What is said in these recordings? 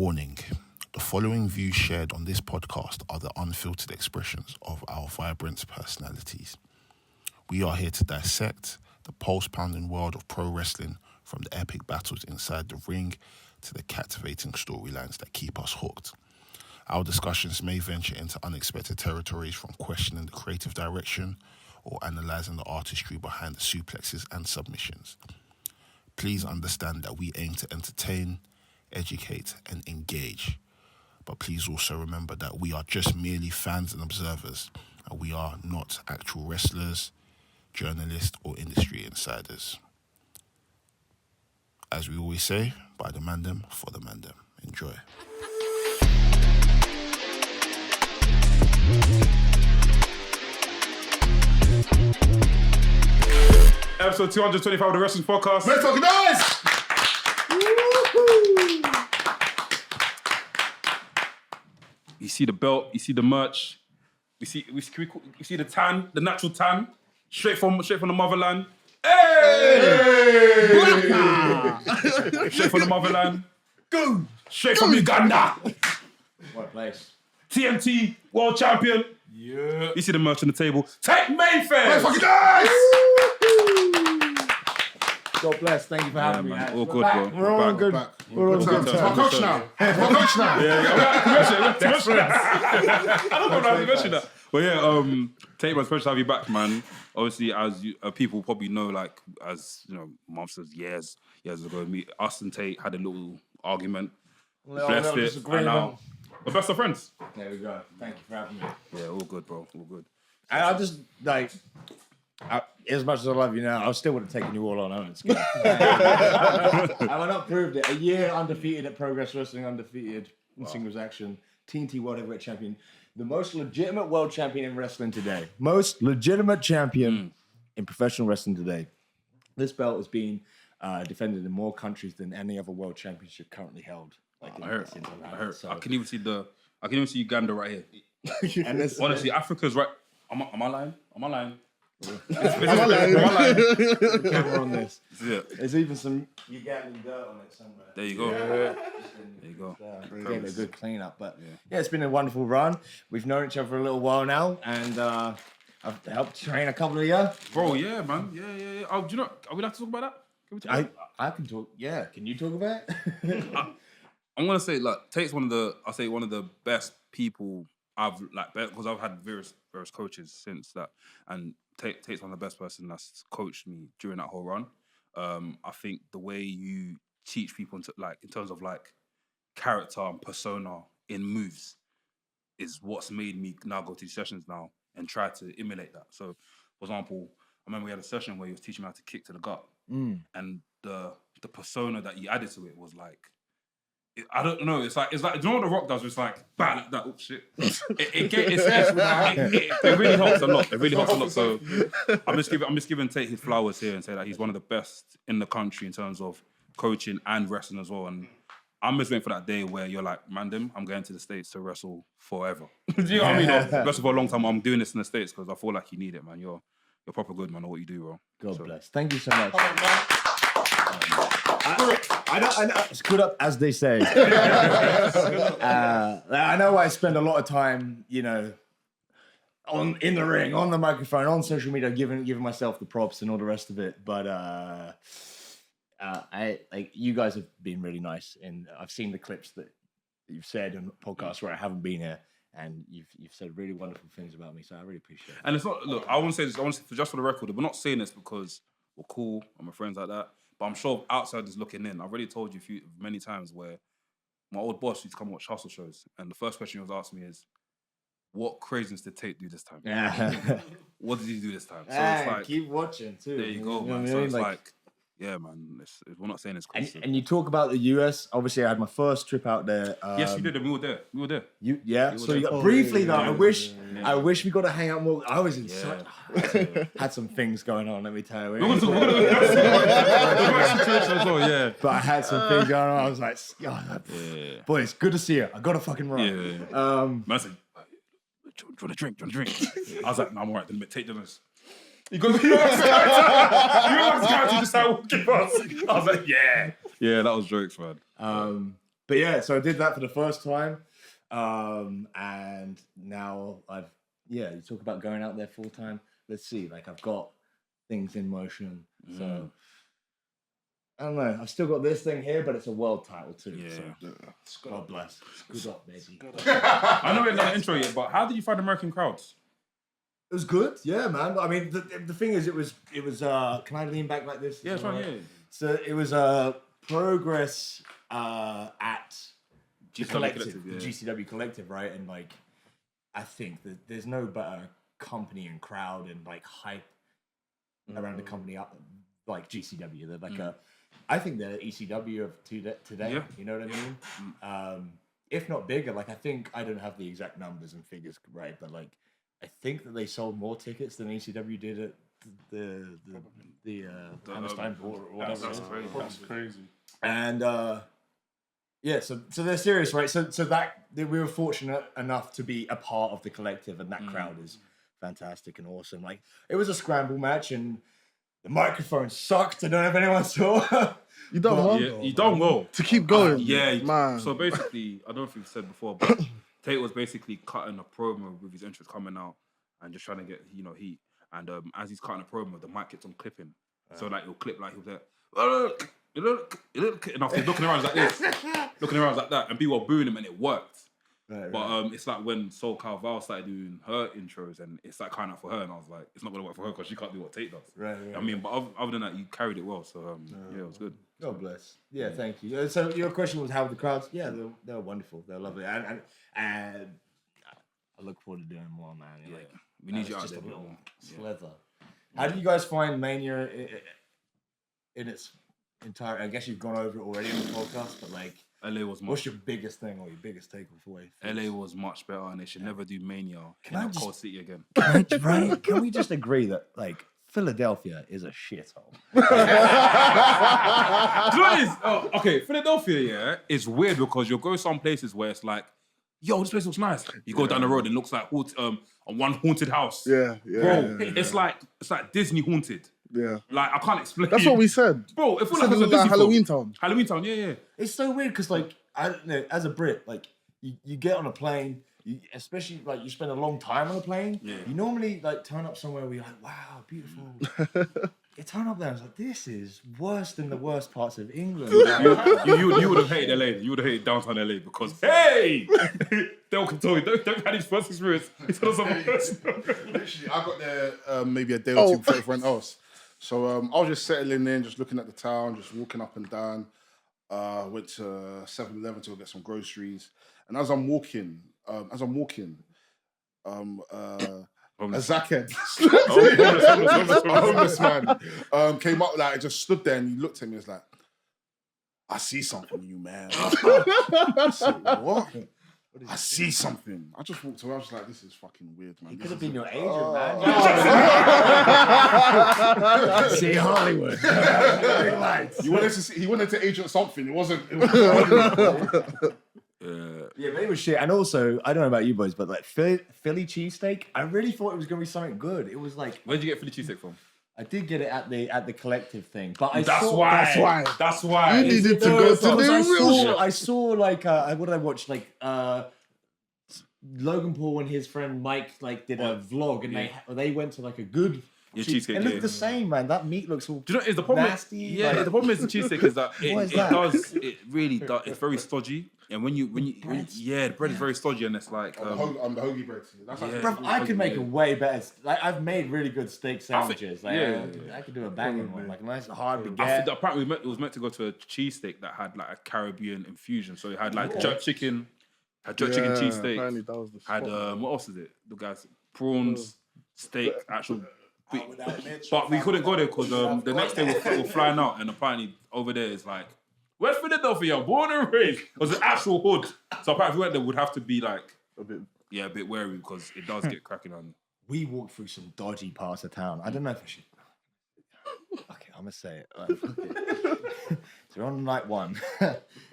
Warning. The following views shared on this podcast are the unfiltered expressions of our vibrant personalities. We are here to dissect the pulse-pounding world of pro wrestling, from the epic battles inside the ring to the captivating storylines that keep us hooked. Our discussions may venture into unexpected territories, from questioning the creative direction or analysing the artistry behind the suplexes and submissions. Please understand that we aim to entertain, educate and engage. But please also remember that we are just merely fans and observers, and we are not actual wrestlers, journalists or industry insiders. As we always say, by the Mandem, for the Mandem. Enjoy. Episode 225 of the Wrestling's Podcast. Let's fucking nice! You see the belt, you see the merch, you see the tan, the natural tan, straight from the motherland. Hey! Straight from the motherland. Go! Straight from Uganda. What place? TMT World Champion. Yeah. You see the merch on the table. Tate Mayfairs. Let's fucking nice! God bless. Thank you for having me. Man. All good, bro. We're all good. We're all good. My coach now. My coach now. I don't know how to mention that. But yeah, Tate, man, special to have you back, man. Obviously, as you, people probably know, like, as you know, months, years ago, us and Tate had a little argument. Blessed it, and now we're best of friends. There we go. Thank you for having me. Yeah, all good, bro. All good. And I just, like, as much as I love you now, I still would have taken you all on Owens. I would not proved it. A year undefeated at Progress Wrestling, undefeated in singles action, TNT World Heavyweight Champion, the most legitimate world champion in wrestling today. Most legitimate champion in professional wrestling today. This belt has been defended in more countries than any other world championship currently held. Like I heard. So. I can even see Uganda right here. And this, Honestly, Africa's right. Am I lying? I'm lying. Camera on this. There's even some Ugandan dirt on it somewhere. There you go. Yeah. There you go. Getting a good cleanup, but yeah, it's been a wonderful run. We've known each other for a little while now, and I've helped train a couple of you. Bro, yeah, man. Yeah. Oh, do you know? Are we allowed to talk about that? Can we talk about that? I can talk. Yeah, can you talk about it? I'm gonna say, like, Tate's one of the best people I've, like, because I've had various coaches since that, and Tate's one of the best person that's coached me during that whole run. I think the way you teach people in terms of like character and persona in moves is what's made me now go to these sessions now and try to emulate that. So, for example, I remember we had a session where he was teaching me how to kick to the gut, and the persona that he added to it was like, I don't know. It's like do you know what The Rock does? It's like bang, like that. Oh shit! It really helps a lot. It really helps a lot. So I'm just giving Tate his flowers here and say that he's one of the best in the country in terms of coaching and wrestling as well. And I'm just waiting for that day where you're like, Mandem, I'm going to the States to wrestle forever. Do you know what I mean? Wrestle for a long time. I'm doing this in the States because I feel like you need it, man. You're proper good, man, at what you do, bro. God bless. Thank you so much. I know, it's good up, as they say. I know I spend a lot of time, you know, in the ring, on the microphone, on social media, giving myself the props and all the rest of it. But you guys have been really nice, and I've seen the clips that you've said on podcasts where I haven't been here, and you've said really wonderful things about me. So I really appreciate it. And it's not. Look, I want to say this. I want to say, just for the record, we're not saying this because we're cool and we're friends like that. But I'm sure outsiders looking in, I've already told you many times where my old boss used to come watch hustle shows, and the first question he was asking me is, what craziness did Tate do this time? Yeah. What did he do this time? So it's like, keep watching too. There you go, man. So it's like, yeah, man. We're not saying it's crazy. And you talk about the US. Obviously, I had my first trip out there. Yes, you did. We were there. Briefly though, I wish we got to hang out more. I was in had some things going on. Let me tell you. But I had some things going on. I was like, boy, it's good to see you. I got to fucking run. Man, I said, do you want a drink? I was like, no, I'm all right. Then Tate done this. You know what's just how walking past. I was like, yeah, that was jokes, man. But yeah, so I did that for the first time. And now you talk about going out there full time. Let's see, like I've got things in motion. So I don't know. I've still got this thing here, but it's a world title too. Yeah. So God bless. Good up, baby. I know we haven't done an intro yet, but how did you find American crowds? It was good, yeah, man. I mean, the thing is, it was. Can I lean back like this? Yeah, it's right. Yeah. So it was progress at the collective, GCW collective, right? And like, I think that there's no better company and crowd and like hype around the company up like GCW. They're like I think they're ECW of today. Yeah. You know what I mean? If not bigger, like I don't have the exact numbers and figures right, but like I think that they sold more tickets than ECW did at the Hammerstein or whatever. That's crazy. And so they're serious, right? So that we were fortunate enough to be a part of the collective, and that crowd is fantastic and awesome. Like it was a scramble match, and the microphone sucked. I don't know if anyone saw. You done well. Yeah, you done well. To keep going. Man. So basically, I don't know if you've said before, but Tate was basically cutting a promo with his entrance coming out and just trying to get heat. And as he's cutting a promo, the mic kept on clipping. So like it'll clip like he'll say, look, and after looking around like this, looking around like that, and people were booing him, and it worked. But it's like when SoCal Val started doing her intros, and it's like kind of for her, and I was like, it's not gonna work for her because she can't do what Tate does. Right. I mean, but other than that, you carried it well. So it was good. God bless. Yeah, thank you. So your question was how the crowds? Yeah, they're wonderful. They're lovely, and I look forward to doing more, man. Yeah. Like, We need you out just there a a bit little more. slither. How do you guys find Mania in its entirety? I guess you've gone over it already on the podcast, but like, LA was what's your biggest thing or your biggest takeaway? LA was much better, and they should never do Mania in a cold city again. Can we just agree that like Philadelphia is a shithole? Do you know what it is? Oh, okay, Philadelphia, is weird because you'll go some places where it's like, yo, this place looks nice. You go down the road and it looks like one haunted house. Yeah. Bro, it's like Disney haunted. Yeah. Like I can't explain. That's what we said. Bro, it feels Said like it it's a was like Disney Halloween film. Town. Halloween Town, yeah. It's so weird because like I don't know, as a Brit, like you get on a plane, especially like you spend a long time on a plane. Yeah. You normally like turn up somewhere where you're like, wow, beautiful. You turn up there and it's like, this is worse than the worst parts of England. You would have hated LA. You would have hated downtown LA because hey, Del can tell you don't have his first experience. He told us something personal. Literally, I got there maybe a day or two before everyone else. So I was just settling in, just looking at the town, just walking up and down. Went to 7-Eleven to go get some groceries. And as I'm walking, a Zackhead, a homeless man, came up, like, just stood there and he looked at me and was like, I see something in you, man. I said, what? I see something. I just walked away. I was like, this is fucking weird, man. He could have been your agent, man. See Hollywood. He wanted to agent something. It wasn't. Yeah, but it was shit. And also, I don't know about you boys, but like Philly cheesesteak, I really thought it was gonna be something good. It was like, Where'd you get Philly cheesesteak from? I did get it at the collective thing, but That's why. You needed to go to the real shop. I saw like what did I watch? Like Logan Paul and his friend Mike like did a vlog, and they went to like a good. Cheesecake. It looked the same, man. That meat looks all. Do you know? Is the problem? Nasty. Yeah, like, the problem is the cheesesteak is that What is it that? does. It really does. It's very stodgy, and when you the bread is very stodgy, and it's like the hoagie bread. That's like Bruv, I could make a way better. Like I've made really good steak sandwiches. Like I could do a banging one, like a nice hard baguette. Apparently, it was meant to go to a cheesesteak that had like a Caribbean infusion, so it had like jerk chicken, chicken cheesesteak. Apparently that was the Had spot. what else is it? The guys prawns, steak, actual. But we couldn't go there because the next day we're flying out, and apparently over there is like West Philadelphia, born and raised. It was an actual hood. So apparently if we went there, would have to be like a bit wary because it does get cracking on. We walked through some dodgy parts of town. I don't know if I should. Okay, I'm gonna say it. So we're on night one,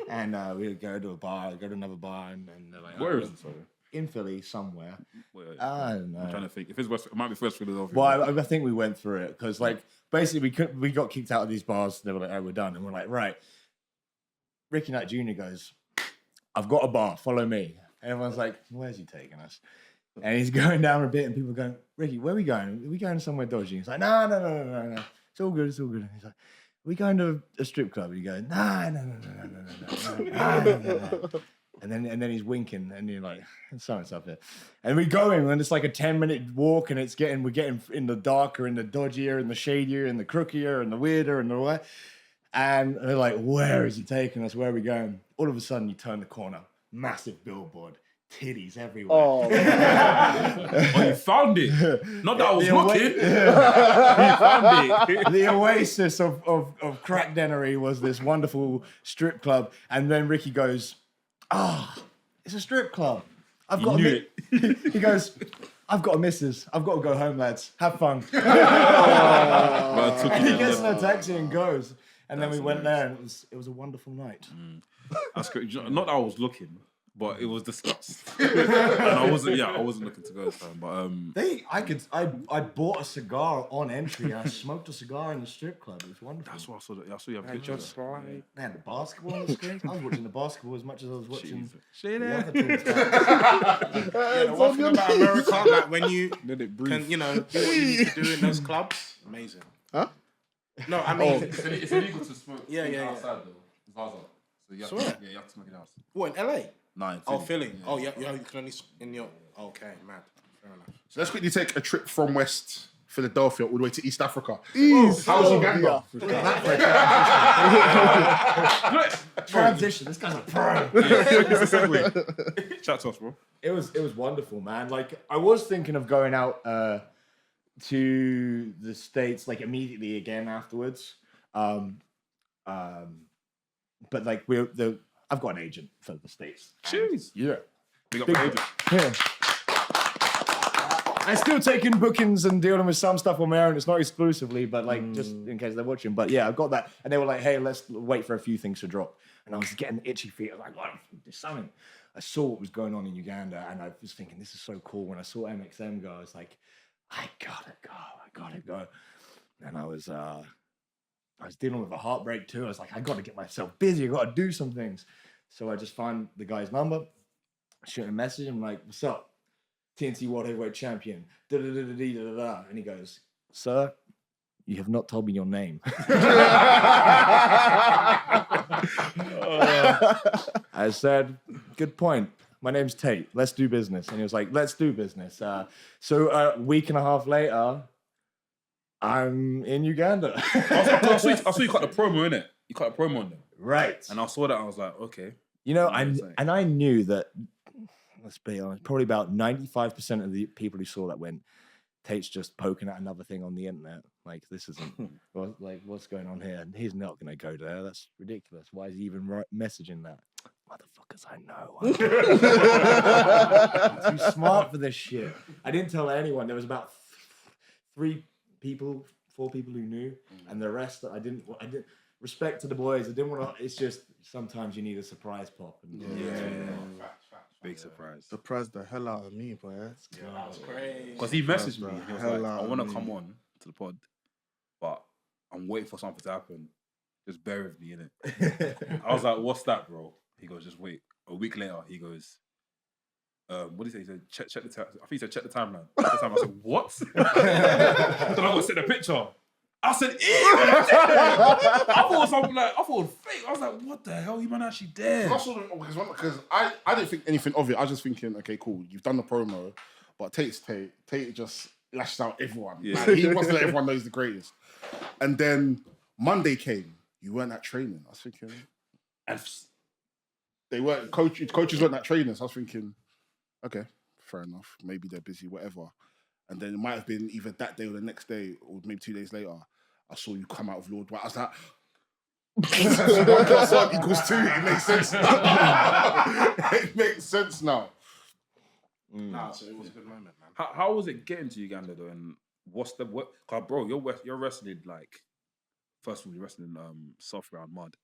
and we would go to a bar, go to another bar, and they're like, Where is it? Sorry. in Philly somewhere. Wait. I don't know. I'm trying to think. If it's West, it might be West Philadelphia. Well, I think we went through it because, like, basically we got kicked out of these bars. They were like, "Oh, we're done," and we're like, "Right." Ricky Knight Jr. goes, I've got a bar, follow me. And everyone's like, where's he taking us? And he's going down a bit and people are going, Ricky, where are we going? Are we going somewhere dodgy? He's like, no. It's all good. And he's like, are we going to a strip club? And you go, no. And then he's winking and you're like, something's up there. And we go in and it's like a 10-minute walk and we're getting in the darker and the dodgier and the shadier and the crookier and the weirder and the what. And they're like, where is he taking us? Where are we going? All of a sudden, you turn the corner. Massive billboard. Titties everywhere. Oh, Oh, you found it. Not that I was The looking. You found it. The oasis of crack dennery was this wonderful strip club. And then Ricky goes, it's a strip club. I've got knew it. He goes, I've got a missus. I've got to go home, lads. Have fun. And he gets in a taxi and goes. And then we went there and it was a wonderful night. That's great. Not that I was looking, but it was discussed. And I wasn't looking to go this time. But I bought a cigar on entry. I smoked a cigar in the strip club. It was wonderful. that's what I saw. I saw you have a picture. just like. They had the basketball on the screen. I was watching the basketball as much as I was watching Shit, the other teams. Yeah, the one thing about America, like when you Let it breathe. can, do what you need to do in those clubs, amazing. Huh? No, I mean, It's illegal to smoke Yeah. outside though. Zaza. So you have Swear? you have to smoke it out. what, in LA? Nah, in Oh, Philly. Philly. Oh, yeah, you can only in your. Okay, mad. Fair enough. So let's quickly take a trip from West Philadelphia all the way to East Africa. East. How's Uganda? Transition. This guy's a pro. It's a segue. Chat to us, bro. It was wonderful, man. Like I was thinking of going out to the States like immediately again afterwards. But like I've got an agent for the States. Cheers. Yeah. Big up the agent. Yeah. I'm still taking bookings and dealing with some stuff on my own. It's not exclusively, but like just in case they're watching. But yeah, I've got that. And they were like, hey, let's wait for a few things to drop. And I was getting itchy feet. I was like, what? There's something. I saw what was going on in Uganda and I was thinking, this is so cool. When I saw MXM go, I was like, I gotta go. And I was dealing with a heartbreak too. I was like, I gotta get myself busy. I gotta do some things. So I just find the guy's number, shoot him a message. I'm like, what's up? TNT World Heavyweight Champion. Da-da-da-da-da-da-da. And he goes, sir, you have not told me your name. I said, good point. My name's Tate. Let's do business. And he was like, let's do business. So a week and a half later, I'm in Uganda. I saw you cut the promo, innit? You cut a promo on them. Right. And I saw that, I was like, okay. You know, Yeah, it's like- I knew that, let's be honest, probably about 95% of the people who saw that went, Tate's just poking at another thing on the internet. Like, this isn't, what's going on here? And he's not going to go there. That's ridiculous. Why is he even messaging that? Motherfuckers, I know. I'm too smart for this shit. I didn't tell anyone. There was about 4 people who knew, and the rest I didn't. Respect to the boys. I didn't want to. It's just sometimes you need a surprise pop. And, Big surprise. Surprised the hell out of me, boy. That's crazy. Because he messaged me. He was Hell like, out I of want to me. come on to the pod, but I'm waiting for something to happen. Just bear with me, innit? I was like, what's that, bro? He goes, just wait. A week later, he goes, what did he say? He said, check the time. I think he said, check the timeline. Check the time. I said, what? Then I got to send a picture. I said, ew! I thought it was something like, I thought it was fake. I was like, what the hell? You man actually there? Because I didn't think anything of it. I was just thinking, okay, cool, you've done the promo, but Tate's Tate. Tate just lashed out everyone. Yeah. Like, he wants to let everyone know he's the greatest. And then Monday came. You weren't at training. I was thinking, and they weren't coaches weren't at training. So I was thinking, okay, fair enough. Maybe they're busy, whatever. And then it might have been either that day or the next day, or maybe 2 days later. I saw you come out of Lord White. I was like, 1 plus 1 equals 2. It makes sense now. It makes sense now. Nah, so it was a good moment, man. How was it getting to Uganda though? And what's the what? Cause bro, you're wrestling like, first of all, you're wrestling soft round mud,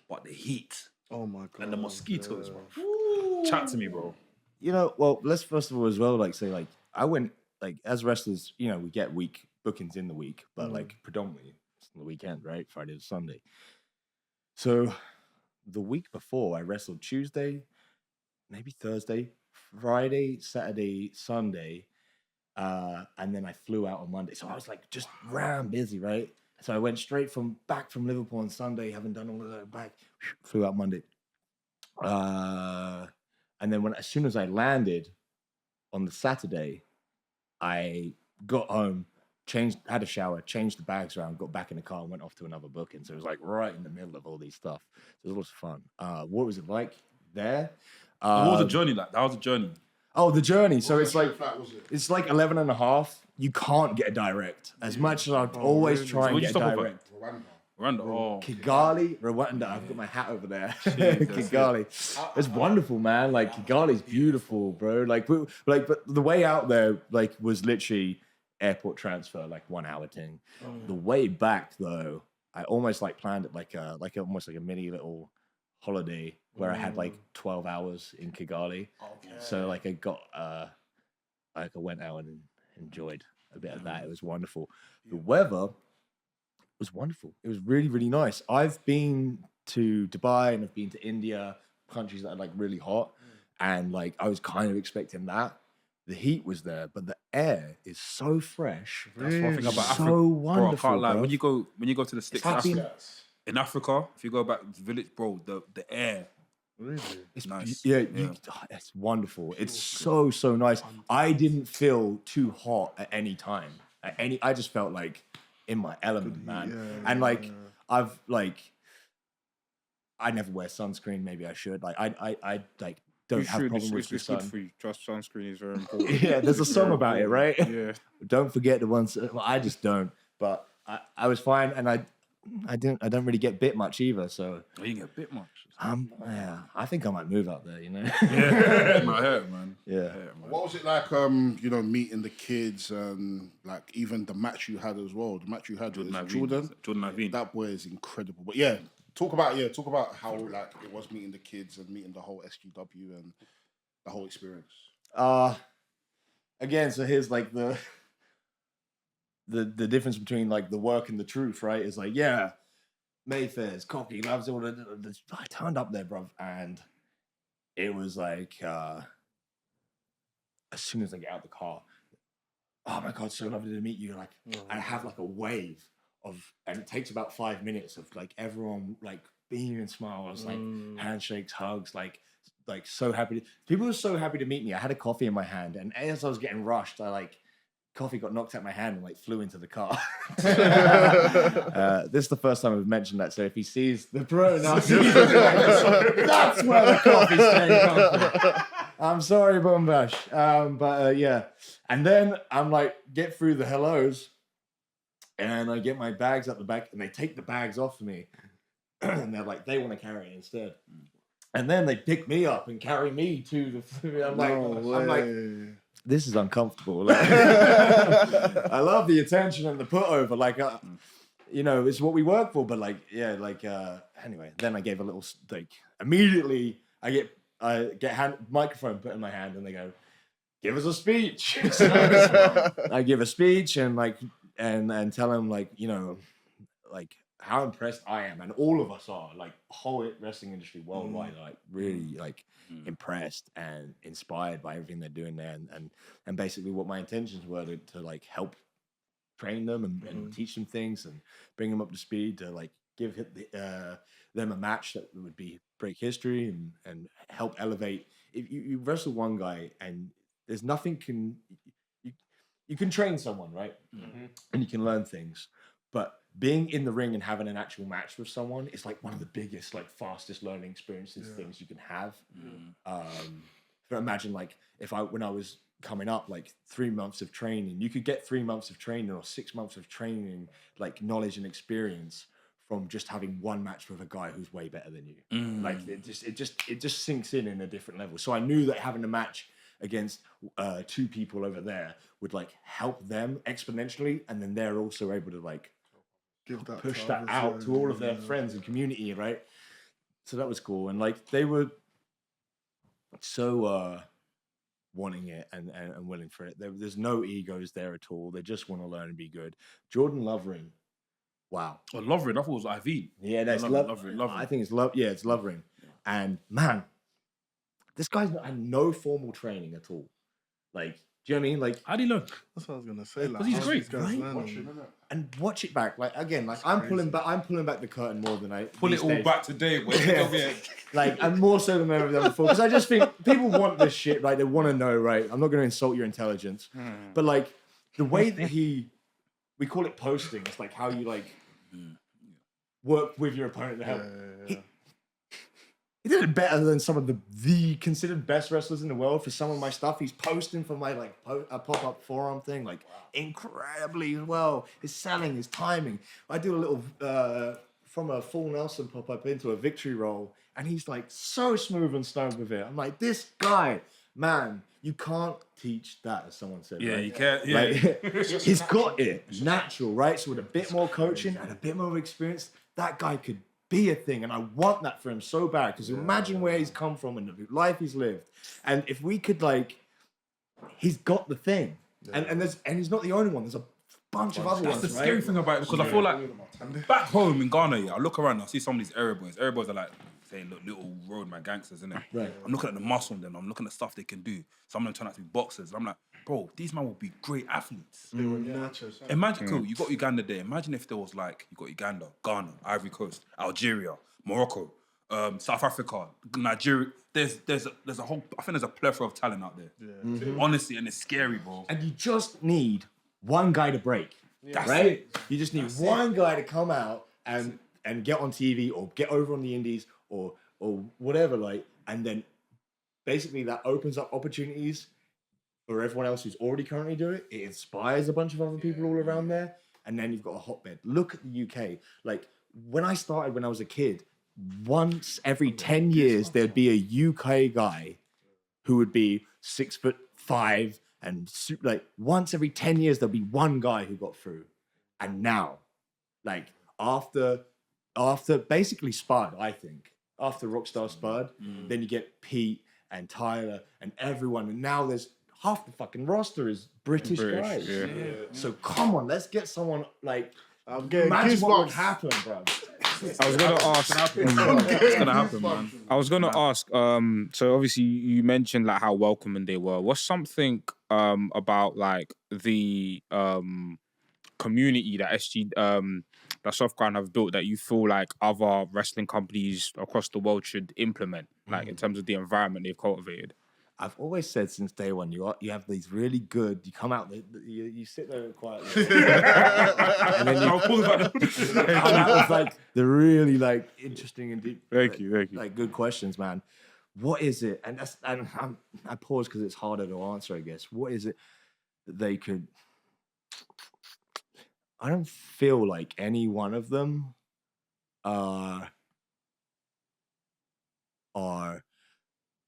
but the heat Oh my god. and the mosquitoes, bro. Chat to me, bro. You know, well, let's first of all as well, like say, like I went, like as wrestlers, you know, we get week bookings in the week, but like predominantly it's on the weekend, right? Friday to Sunday. So the week before, I wrestled Tuesday, maybe Thursday, Friday, Saturday, Sunday, and then I flew out on Monday. So I was like just ram busy, right? So I went straight back from Liverpool on Sunday, having done all of that back, flew out Monday. And then as soon as I landed on the Saturday, I got home, had a shower, changed the bags around, got back in the car and went off to another booking. So it was like right in the middle of all these stuff. So it was lots of fun. What was it like there? What was the journey like? That was a journey. Oh, the journey. So it's like, flight was it? it's like 11 and a half. You can't get a direct. As much as I'd always try and Where'd you get a stop off at? direct. Rwanda. Oh, Kigali, Rwanda. I've got my hat over there. Kigali. It's wonderful, man. Like Kigali's beautiful, bro. Like, but the way out there, like, was literally airport transfer, like 1 hour thing. The way back, though, I almost like planned it like almost like a mini little holiday where I had like 12 hours in Kigali. Okay. So like I got like I went out and enjoyed a bit of that. It was wonderful. The weather was wonderful. It was really, really nice. I've been to Dubai and I've been to India, countries that are like really hot, and like I was kind of expecting that. The heat was there, but the air is so fresh. that's one thing about Africa. So wonderful, bro. I can't lie. bro. When you go to the sticks, like being- in Africa, if you go back to the village, bro, the air. Really? It's nice. It's wonderful. It's so nice. I didn't feel too hot at any time. I just felt like in my element, man. And like I've like I never wear sunscreen. Maybe I should. Like I like don't have problem with the It's sun. good for you. Just sunscreen is very important. Yeah, there's a song about it, right? Yeah. Don't forget the ones. Well, I just don't. But I was fine, and I don't really get bit much either. So You can get a bit much. yeah, I think I might move out there. You know. Yeah, my hair, man. Yeah. What was it like, meeting the kids and like even the match you had as well? The match you had with Jordan Naveen. That boy is incredible. But yeah, talk about how like it was meeting the kids and meeting the whole SGW and the whole experience. Again, so here's like the difference between like the work and the truth, right? Is like, yeah, Mayfairs, cocky, loves all the I turned up there, bruv, and it was like as soon as I get out the car, oh my god, so lovely to meet you. Like I have like a wave of, and it takes about 5 minutes of like everyone like beaming and smiles, like handshakes, hugs, like so happy. People were so happy to meet me. I had a coffee in my hand, and as I was getting rushed, coffee got knocked out my hand and like flew into the car. This is the first time I've mentioned that. So if he sees the pro now, that's where the coffee's came from. I'm sorry, Bumbash. But yeah. And then I'm like, get through the hellos, and I get my bags up the back, and they take the bags off of me, and they're like, they want to carry it instead. And then they pick me up and carry me to the. I'm like. This is uncomfortable. Like, I love the attention and the put over. Like, it's what we work for. But anyway. Then I gave a little immediately. I get microphone put in my hand, and they go, "Give us a speech." So I give a speech and and tell them how impressed I am, and all of us are, like whole wrestling industry worldwide, really impressed and inspired by everything they're doing there, and basically what my intentions were to help train them and teach them things and bring them up to speed, to give them a match that would break history and help elevate. If you wrestle one guy and there's nothing you can train someone, right? And you can learn things, but being in the ring and having an actual match with someone is like one of the biggest, fastest learning experiences, things you can have. So imagine when I was coming up, 3 months of training, you could get 3 months of training or 6 months of training, knowledge and experience from just having one match with a guy who's way better than you. It just sinks in a different level. So I knew that having a match against 2 people over there would help them exponentially, and then they're also able to push that out to all of their friends and community, right? So that was cool, and they were so wanting it and willing for it. There's no egos there at all. They just want to learn and be good. Jordan Lovering, wow. Well, Lovering, I thought it was IV. Yeah, that's Lovering. I think it's Love. Yeah, it's Lovering, and man, This guy's not had no formal training at all. Like, do you know what I mean? Like, How do you learn? That's what I was gonna say. Like, he's how's great, these guys right? learning? and watch it back. Like again, like I'm pulling back the curtain more than I Pull these it all days. back today, boy. Like, and more so than ever before. Because I just think people want this shit, right? They want to know, right? I'm not going to insult your intelligence. But, like, the way that we call it posting. It's like how you, like, work with your opponent to help. He did it better than some of the considered best wrestlers in the world for some of my stuff. He's posting for my, like, a pop-up forum thing, like, incredibly well. His selling, his timing. I do a little... from a full Nelson pop-up into a victory roll, and he's like so smooth and snug with it. I'm like, this guy, man, you can't teach that, as someone said. Yeah, right? you can't. Yeah. Like, he's got it natural, right? So with a bit more coaching and a bit more experience, that guy could be a thing, and I want that for him so bad. Because imagine where he's come from and the life he's lived, and if we could, like, he's got the thing, and he's not the only one. There's a bunch of other That's ones, the right? scary thing about it, because I feel like back home in Ghana, I look around and I see some of these area boys. Area boys are like, saying, look, little roadman gangsters, innit? Right. I'm looking at the muscle in them. I'm looking at stuff they can do. Some of them turn out to be boxers. And I'm like, bro, these men will be great athletes. Imagine, cool, you got Uganda there. Imagine if there was like, you got Uganda, Ghana, Ivory Coast, Algeria, Morocco, South Africa, Nigeria. There's a whole, I think there's a plethora of talent out there. Honestly, and it's scary, bro. And you just need one guy to break, right? You just need one guy to come out and get on TV or get over on the indies or whatever, like, and then basically that opens up opportunities for everyone else who's already currently doing it. It inspires a bunch of other people all around there, and then you've got a hotbed. Look at the UK. Like, when I started when I was a kid, once every 10 years there'd be a UK guy who would be 6'5" and like once every 10 years there'll be one guy who got through. And now, like, after basically Spud, I think after Rockstar Spud, then you get Pete and Tyler and everyone, and now there's half the fucking roster is British guys. Yeah. So come on, let's get someone like. I'm getting Imagine what would goosebumps. happen, bro. I was gonna ask. It's gonna happen, man. I was gonna ask. So obviously you mentioned like how welcoming they were. What's something about like the community that that Softground have built that you feel like other wrestling companies across the world should implement, like in terms of the environment they've cultivated? I've always said since day one, you have these really good. You come out, you sit there quietly, and then you come out with like the really like interesting and deep. Thank you. Like good questions, man. What is it? And I pause because it's harder to answer, I guess. What is it that they could? I don't feel like any one of them are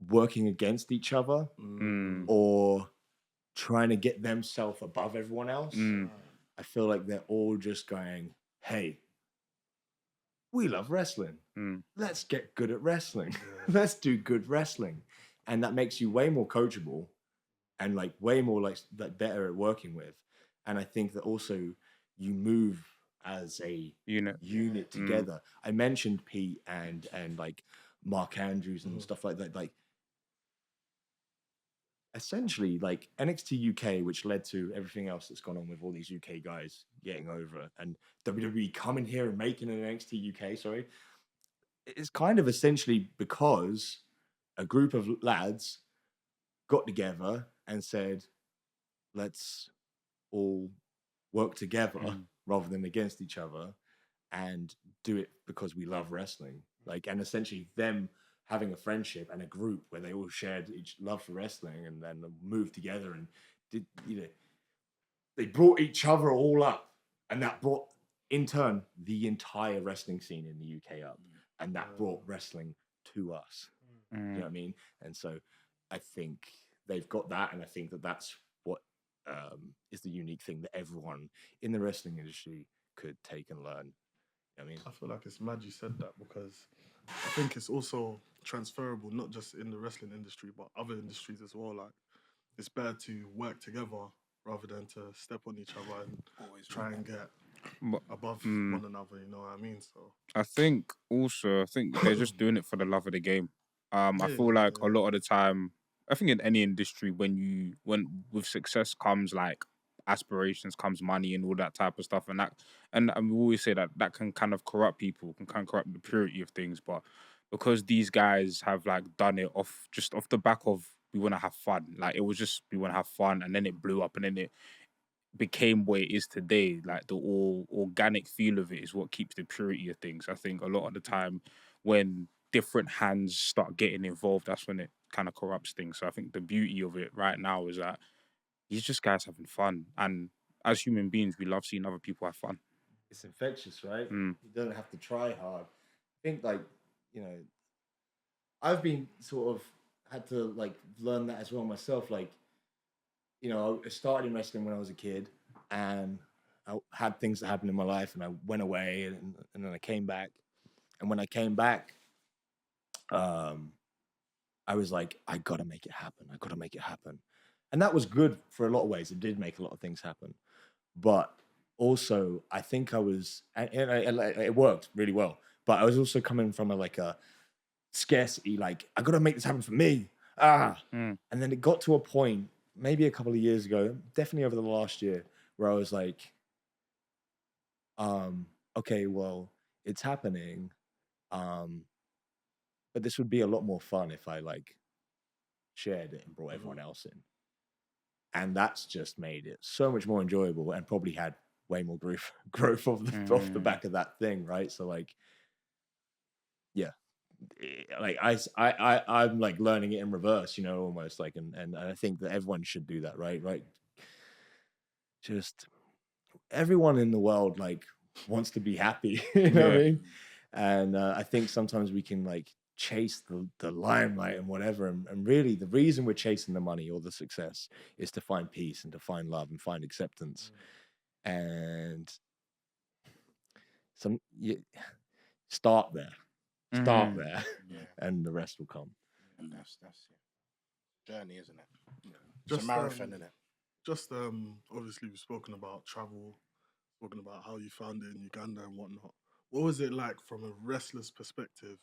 working against each other or trying to get themselves above everyone else. I feel like they're all just going, hey, we love wrestling. Let's get good at wrestling. Let's do good wrestling. And that makes you way more coachable and like way more like better at working with. And I think that also you move as a unit together. I mentioned Pete and like Mark Andrews and stuff like that. Like, essentially, like NXT UK, which led to everything else that's gone on with all these UK guys getting over, and WWE coming here and making an NXT UK, sorry, it's kind of essentially because a group of lads got together and said, let's all work together rather than against each other and do it because we love wrestling. Like, and essentially them having a friendship and a group where they all shared each love for wrestling and then moved together and did, they brought each other all up, and that brought in turn the entire wrestling scene in the UK up, and that brought wrestling to us. You know what I mean? And so I think they've got that, and I think that that's what is the unique thing that everyone in the wrestling industry could take and learn. You know what I mean? I feel like it's mad you said that, because I think it's also transferable, not just in the wrestling industry, but other industries as well. Like, it's better to work together rather than to step on each other and always try and get above one another, you know what I mean? So I think they're just doing it for the love of the game. I feel like a lot of the time, I think in any industry, when with success comes like aspirations, comes money and all that type of stuff, and we always say that can kind of corrupt people, can kind of corrupt the purity of things. But because these guys have like done it off the back of we want to have fun, like it was just we want to have fun, and then it blew up, and then it became what it is today. Like the all organic feel of it is what keeps the purity of things. I think a lot of the time when different hands start getting involved, that's when it kind of corrupts things. So I think the beauty of it right now is that these just guys having fun, and as human beings, we love seeing other people have fun. It's infectious, right? Mm. You don't have to try hard. I think, like, you know, I've been sort of had to like learn that as well myself. Like, you know, I started in wrestling when I was a kid, and I had things that happened in my life, and I went away, and then I came back. And when I came back, I was like, I gotta make it happen. I gotta make it happen. And that was good for a lot of ways. It did make a lot of things happen. But also, I think I was, and it worked really well. But I was also coming from a scarcity, like, I gotta make this happen for me. And then it got to a point, maybe a couple of years ago, definitely over the last year, where I was like, okay, well, it's happening. But this would be a lot more fun if I like shared it and brought everyone else in. And that's just made it so much more enjoyable, and probably had way more growth off the back of that thing, right? So like, yeah, like I'm like learning it in reverse, you know, almost like, and I think that everyone should do that, right? Just everyone in the world like wants to be happy, you know what I mean? And I think sometimes we can like chase the limelight and whatever, and really the reason we're chasing the money or the success is to find peace and to find love and find acceptance. And start there, and the rest will come. And that's it. Journey, isn't it? It's a marathon, isn't it? Just obviously we've spoken about travel, spoken about how you found it in Uganda and whatnot. What was it like from a wrestler's perspective,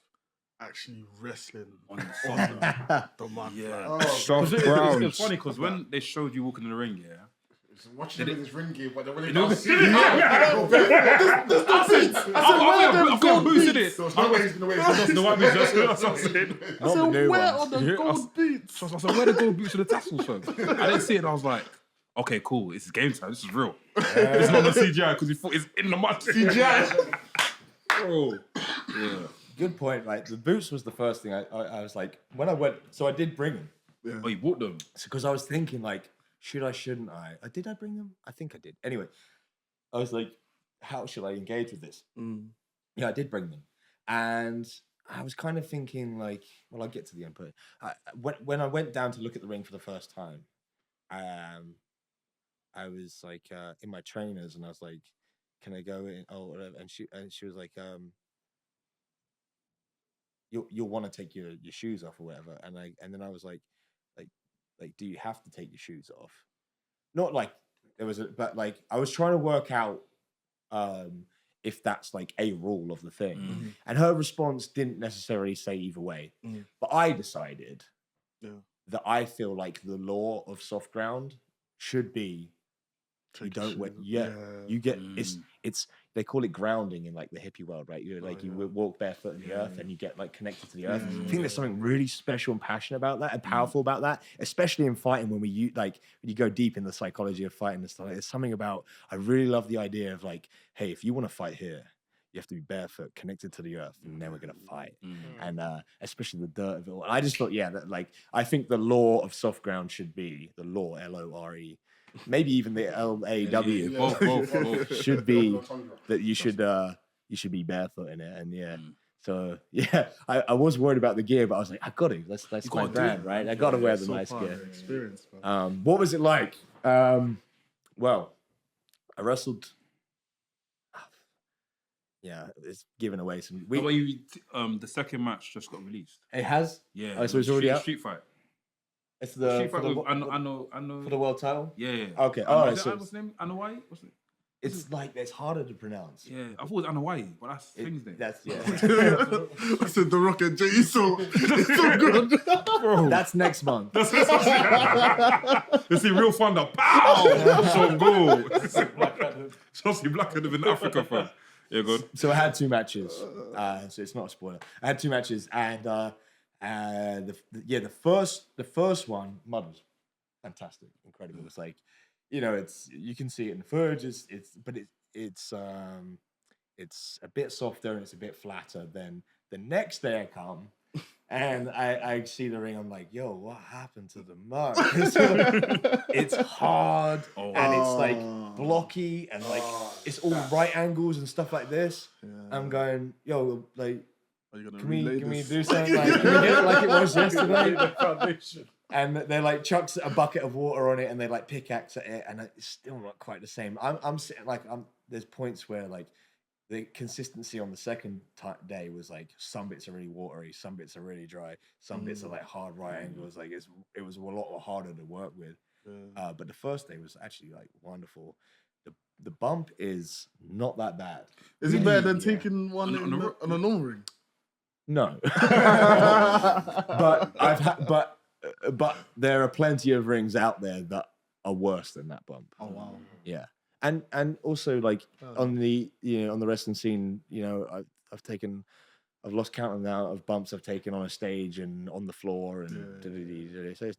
actually wrestling on the mud? Yeah. Soft ground. It's funny because when they showed you walking in the ring, yeah. Watching with his ring gear, but they really No, can't see I got boots in it. There's no way he's going to wear his The white boots, that's what I'm saying. Not the new Where ones. are the gold beats? So I was like, where the gold boots with the tassels from? I didn't see it and I was like, okay, cool, it's game time, this is real. It's not the CGI because he thought it's in the mud. CGI. Bro. Yeah. Good point. Like the boots was the first thing I was like, when I went, so I did bring them. Oh, you bought them? Because I was thinking like, shouldn't I? Did I bring them? I think I did. Anyway, I was like, how should I engage with this? Yeah, I did bring them. And I was kind of thinking like, well, I'll get to the end. But when I went down to look at the ring for the first time, I was like in my trainers, and I was like, can I go in? Oh, whatever. And she was like, you'll want to take your shoes off or whatever. And then I was like, do you have to take your shoes off? Not like there was but like I was trying to work out if that's like a rule of the thing. And her response didn't necessarily say either way. But I decided that I feel like the law of soft ground should be you don't wear, you get it's they call it grounding in like the hippie world, right? You like you walk barefoot in the earth and you get like connected to the earth. I think there's something really special and passionate about that and powerful about that, especially in fighting when when you go deep in the psychology of fighting and stuff. Like, there's something about, I really love the idea of like, hey, if you want to fight here, you have to be barefoot, connected to the earth, and then we're gonna fight. And especially the dirt of it all. I just thought, that like I think the law of soft ground should be the law, LORE. Maybe even the LAW Both. should be that you should be barefoot in it. And so I was worried about the gear, but I was like, I got to. That's my brand, right? I got to wear the nice gear. Experience, What was it like? Well, I wrestled. Yeah, it's given away some. The second match just got released. It has. Yeah. Oh, so it's already out. Street fight. It's the Street fight. I know. for the world title. Yeah. Okay. All right. What's his name? Anowai? What's it? It's like it's harder to pronounce. Yeah, I thought it was Hawaii, but that's things there. That's I said The Rock and JAE so it's so good. Bro. That's next month. You see Real Thunder, pow! So good. Chelsea Black could have been Africa, fam. Yeah, good. So I had 2 matches. So it's not a spoiler. I had 2 matches, and the first one, Mud was fantastic, incredible. It's like, it's you can see it in the footage. It's a bit softer and it's a bit flatter. Then the next day I come. And I see the ring. I'm like, yo, what happened to the mud? It's hard and it's like blocky and like it's all right angles and stuff like this. Yeah. I'm going, yo, like, can we do something? Like, can we get it like it was yesterday? And they like chucks a bucket of water on it and they like pickaxe at it and it's still not quite the same. I'm sitting like there's points where like the consistency on the second day was like some bits are really watery, some bits are really dry, some bits are like hard right angles. Like it was a lot harder to work with. Yeah. But the first day was actually like wonderful. The bump is not that bad. Is it better than taking one on a normal ring? No. but there are plenty of rings out there that are worse than that bump. Oh wow. Yeah. And also like on the on the wrestling scene, I've lost count of the amount of bumps I've taken on a stage and on the floor and so it's, I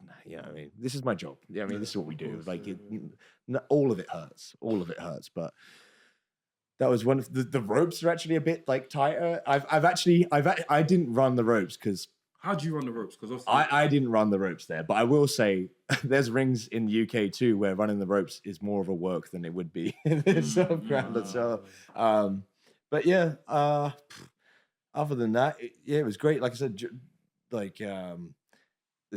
mean, this is my job. Yeah, I mean, this is what we do. Like all of it hurts. All of it hurts, but that was one of the ropes are actually a bit like tighter. I didn't run the ropes because how do you run the ropes? Because I didn't run the ropes there, but I will say there's rings in the UK too where running the ropes is more of a work than it would be in this sort of ground. So, but yeah, other than that, it was great. Like I said,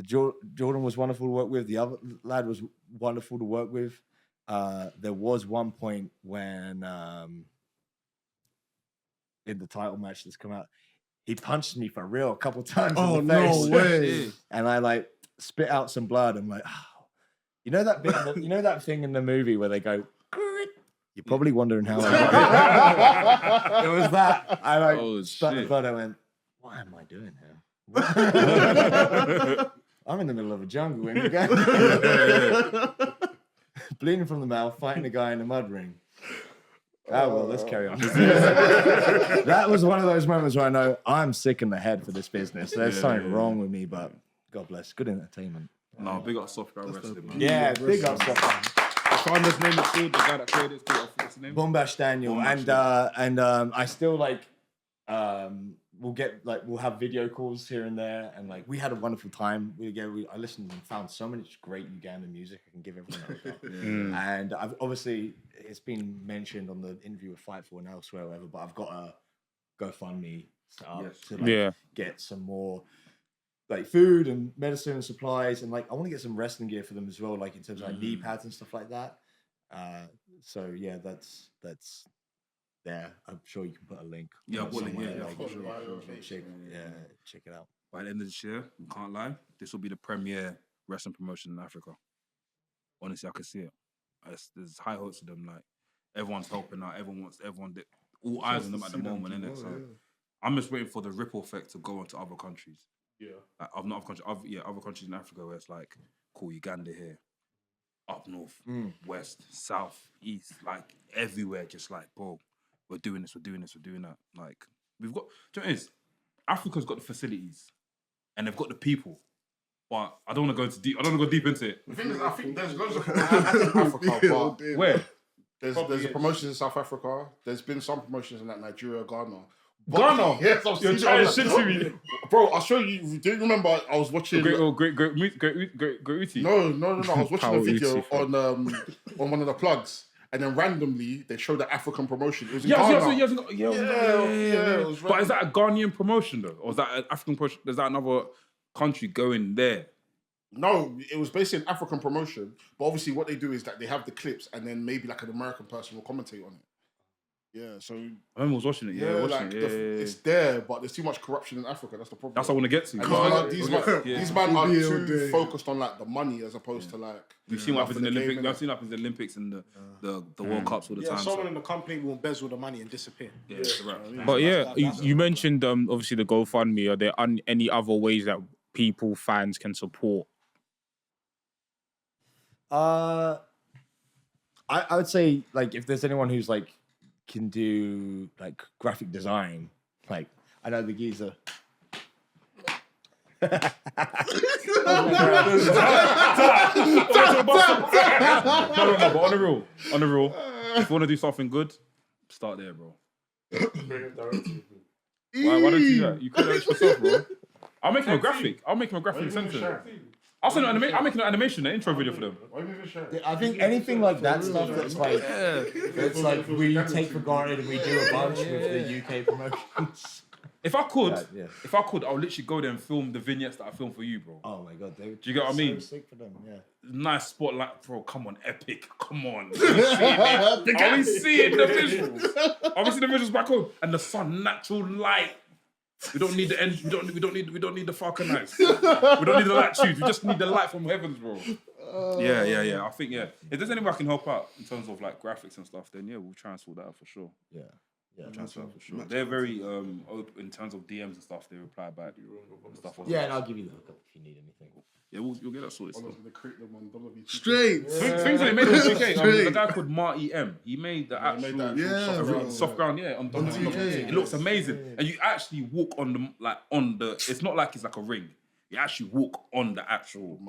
Jordan was wonderful to work with. The other lad was wonderful to work with. There was one point when in the title match that's come out, he punched me for real a couple times in the face. No way. And I like spit out some blood. I'm like, that bit, that thing in the movie where they go, you're probably wondering how I got it. It was that. I like spat the blood. I went, what am I doing here? I'm in the middle of a jungle in Uganda. Bleeding from the mouth, fighting a guy in a mud ring. Oh, well, let's carry on. That was one of those moments where I know I'm sick in the head for this business. There's something wrong with me, but God bless. Good entertainment. No, big up Soft Guy Wrestling, man. Yeah, big up Soft Guy. Founder's name is still the guy that created it. What's his name? Bombash Daniel. And I still like, we'll have video calls here and there. And like, we had a wonderful time. I listened and found so much great Ugandan music I can give everyone else. And I've obviously, it's been mentioned on the interview with Fightful and elsewhere, or whatever, but I've got a GoFundMe set up to get some more like food and medicine and supplies, and like I want to get some wrestling gear for them as well, like in terms of like knee pads and stuff like that. So yeah, that's there. I'm sure you can put a link. Yeah, check it out. By the end of this year, can't lie, this will be the premier wrestling promotion in Africa. Honestly, I can see it. There's high hopes of them. Like everyone's helping out. All eyes on them at the moment, innit? So I'm just waiting for the ripple effect to go onto other countries. Yeah. Like, other countries in Africa where it's like, cool, Uganda here, up north, west, south, east, like everywhere, just like, bro, we're doing this, we're doing that. Like, we've got, do you know what it is? Africa's got the facilities and they've got the people. But I don't want to go into deep. I don't want to go deep into it. The thing is, I think there's loads of promotions in Africa, but where? There's a promotions in South Africa. There's been some promotions in like Nigeria, Ghana. Ghana? Yes, I've You're seen trying that. to shit to me. Bro, I'll show you. Do you remember I was watching... Great Uti. No. I was watching a video on one of the plugs. And then randomly, they showed the African promotion. It was in Ghana. Yeah. It was but is that a Ghanaian promotion though? Or is that an African promotion? Is that another country going there? No, it was basically an African promotion. But obviously what they do is that they have the clips and then maybe like an American person will commentate on it. Yeah, so I was watching it. Yeah, watching like it. it's there, but there's too much corruption in Africa. That's the problem. That's what I want to get to. And these men are BBL too day. focused on like the money as opposed to like. We've seen what happens in the the Olympics. game, We've seen what happens in the Olympics and the World Cups all the Yeah, time. someone in the company will embezzle the money and disappear. Yeah, it's a wrap. But yeah, you mentioned obviously the GoFundMe. Are there any other ways that people, fans can support? I would say like if there's anyone who's like can do like graphic design, like I know the geezer. No, but on the real, if you want to do something good, start there, bro. Why don't you do that? You could do it yourself, bro. I'll make him a graphic. I'll make him a graphic center. I'll send I'll make an animation, an intro video for them. I think anything like that stuff that's like it's like we take for granted and we do a bunch with the UK promotions. If I could, Yeah. I'll literally go there and film the vignettes that I filmed for you, bro. Oh my god, they Do you get what I mean? So sick for them, yeah. Nice spotlight, bro. Come on, epic. Come on. Are we seeing the visuals? Are we seeing the visuals back home? And the sun, natural light. We don't need the end. We don't need the Falcon Knights. We don't need the light tubes. We just need the light from heavens, bro. Yeah. I think if there's anyone I can help out in terms of like graphics and stuff, then yeah, we'll try and sort that out for sure. Yeah. For sure. They're very open in terms of DMs and stuff. They reply back and stuff. Yeah, and I'll give you the hookup if you need anything. Yeah, you'll get that sorted. Straight. Things that they made on 2K. There's a guy called Marty M. He made the actual Yeah, soft ground. Yeah, on 2K. It looks amazing, and you actually walk on the. It's not like it's like a ring. You actually walk on the actual.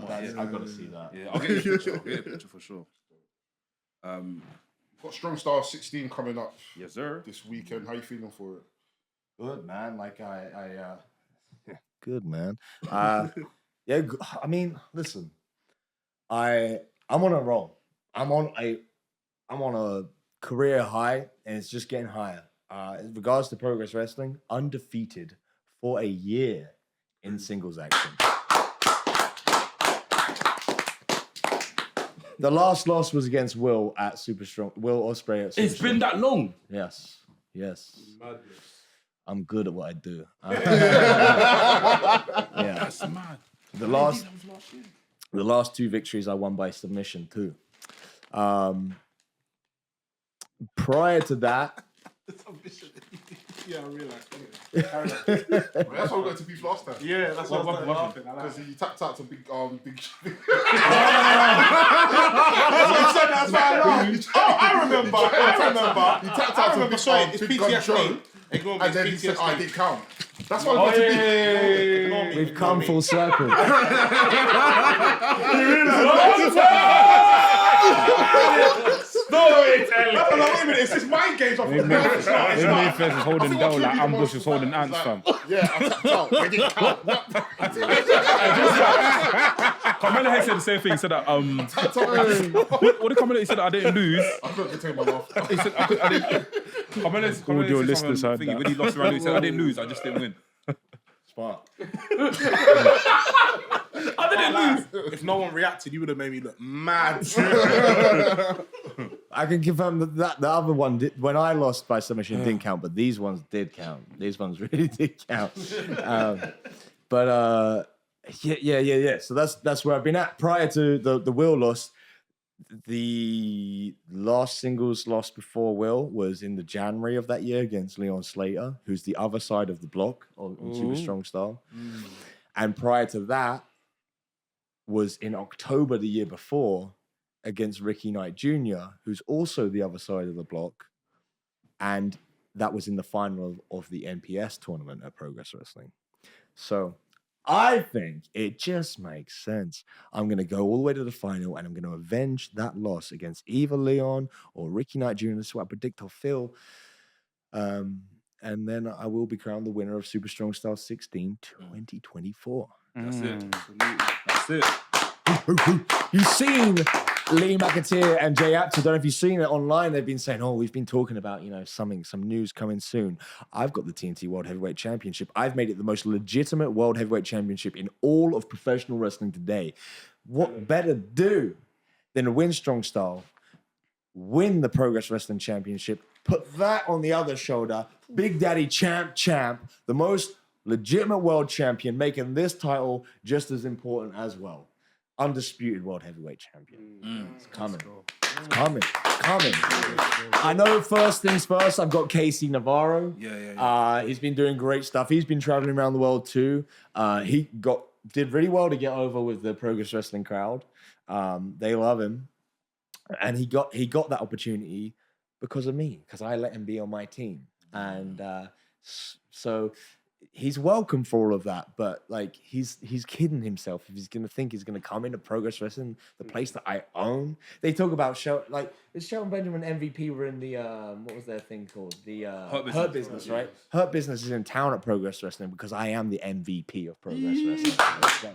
I've got to see that. Yeah, I'll get you a picture. For sure. Got Strong Star 16 coming up. Yes, sir. This weekend. How you feeling for it? Good man, like good man. Yeah, I mean, listen, I'm on a roll. I'm on a career high, and it's just getting higher. In regards to Progress Wrestling, undefeated for a year in singles action. The last loss was against Will at Super Strong. Will Ospreay at Super It's been that long. Yes. I'm good at what I do. Yeah. That's mad. The last two victories I won by submission too. Prior to that, Yeah, I realised. That's why we got to beef last time. Yeah, that's what I was laughing. Because he tapped out to big. You said that's why I laughed. Oh, I remember. He tapped out to big. Sorry, it's Big Gun PTSD. Joe. Ignore me, And then he it's said, PTSD. I didn't count. That's why we got to beef. Ignore me, we've ignore come me. full circle. Storytelling. No, wait a minute. It's just mind games. Mayfairs is holding down like Ambush is holding ants, fam. Yeah, I tapped out. I didn't count. Kamala said the same thing. He said that what did Kamala? He said that I didn't lose. I'm not going to take my laugh. He said I didn't. Kamala Audio listeners heard thingy, that. when he lost the round, he said I didn't lose. I just didn't win. Smart. I didn't lose. If no one reacted, you would have made me look mad. I can confirm that the other one did, when I lost by submission didn't count, but these ones did count. These ones really did count. Yeah. So that's where I've been at. Prior to the Will loss, the last singles loss before Will was in the January of that year against Leon Slater, who's the other side of the block on Super Strong Style. And prior to that was in October the year before against Ricky Knight Jr., who's also the other side of the block. And that was in the final of the NPS tournament at Progress Wrestling. So I think it just makes sense. I'm going to go all the way to the final and I'm going to avenge that loss against either Leon or Ricky Knight Jr. This is what I predict I'll feel. And then I will be crowned the winner of Super Strong Style 16 2024. That's it. That's it. You've seen Lee McAteer and JAE EAUX. I don't know if you've seen it online. They've been saying, we've been talking about, some news coming soon. I've got the TNT World Heavyweight Championship. I've made it the most legitimate World Heavyweight Championship in all of professional wrestling today. What better do than to win Strong Style, win the Progress Wrestling Championship, Put that on the other shoulder. Big Daddy champ, the most legitimate world champion, making this title just as important as well. Undisputed world heavyweight champion. It's coming. It's coming. I know first things first, I've got Casey Navarro. He's been doing great stuff. He's been traveling around the world too. He did really well to get over with the Progress Wrestling crowd. They love him. And he got that opportunity because of me, because I let him be on my team. And so he's welcome for all of that, but like he's kidding himself if he's gonna think he's gonna come into Progress Wrestling, the place that I own. They talk about is Shelton Benjamin MVP were in the what was their thing called? The Hurt Business, right? Hurt Business is in town at Progress Wrestling because I am the MVP of Progress Wrestling.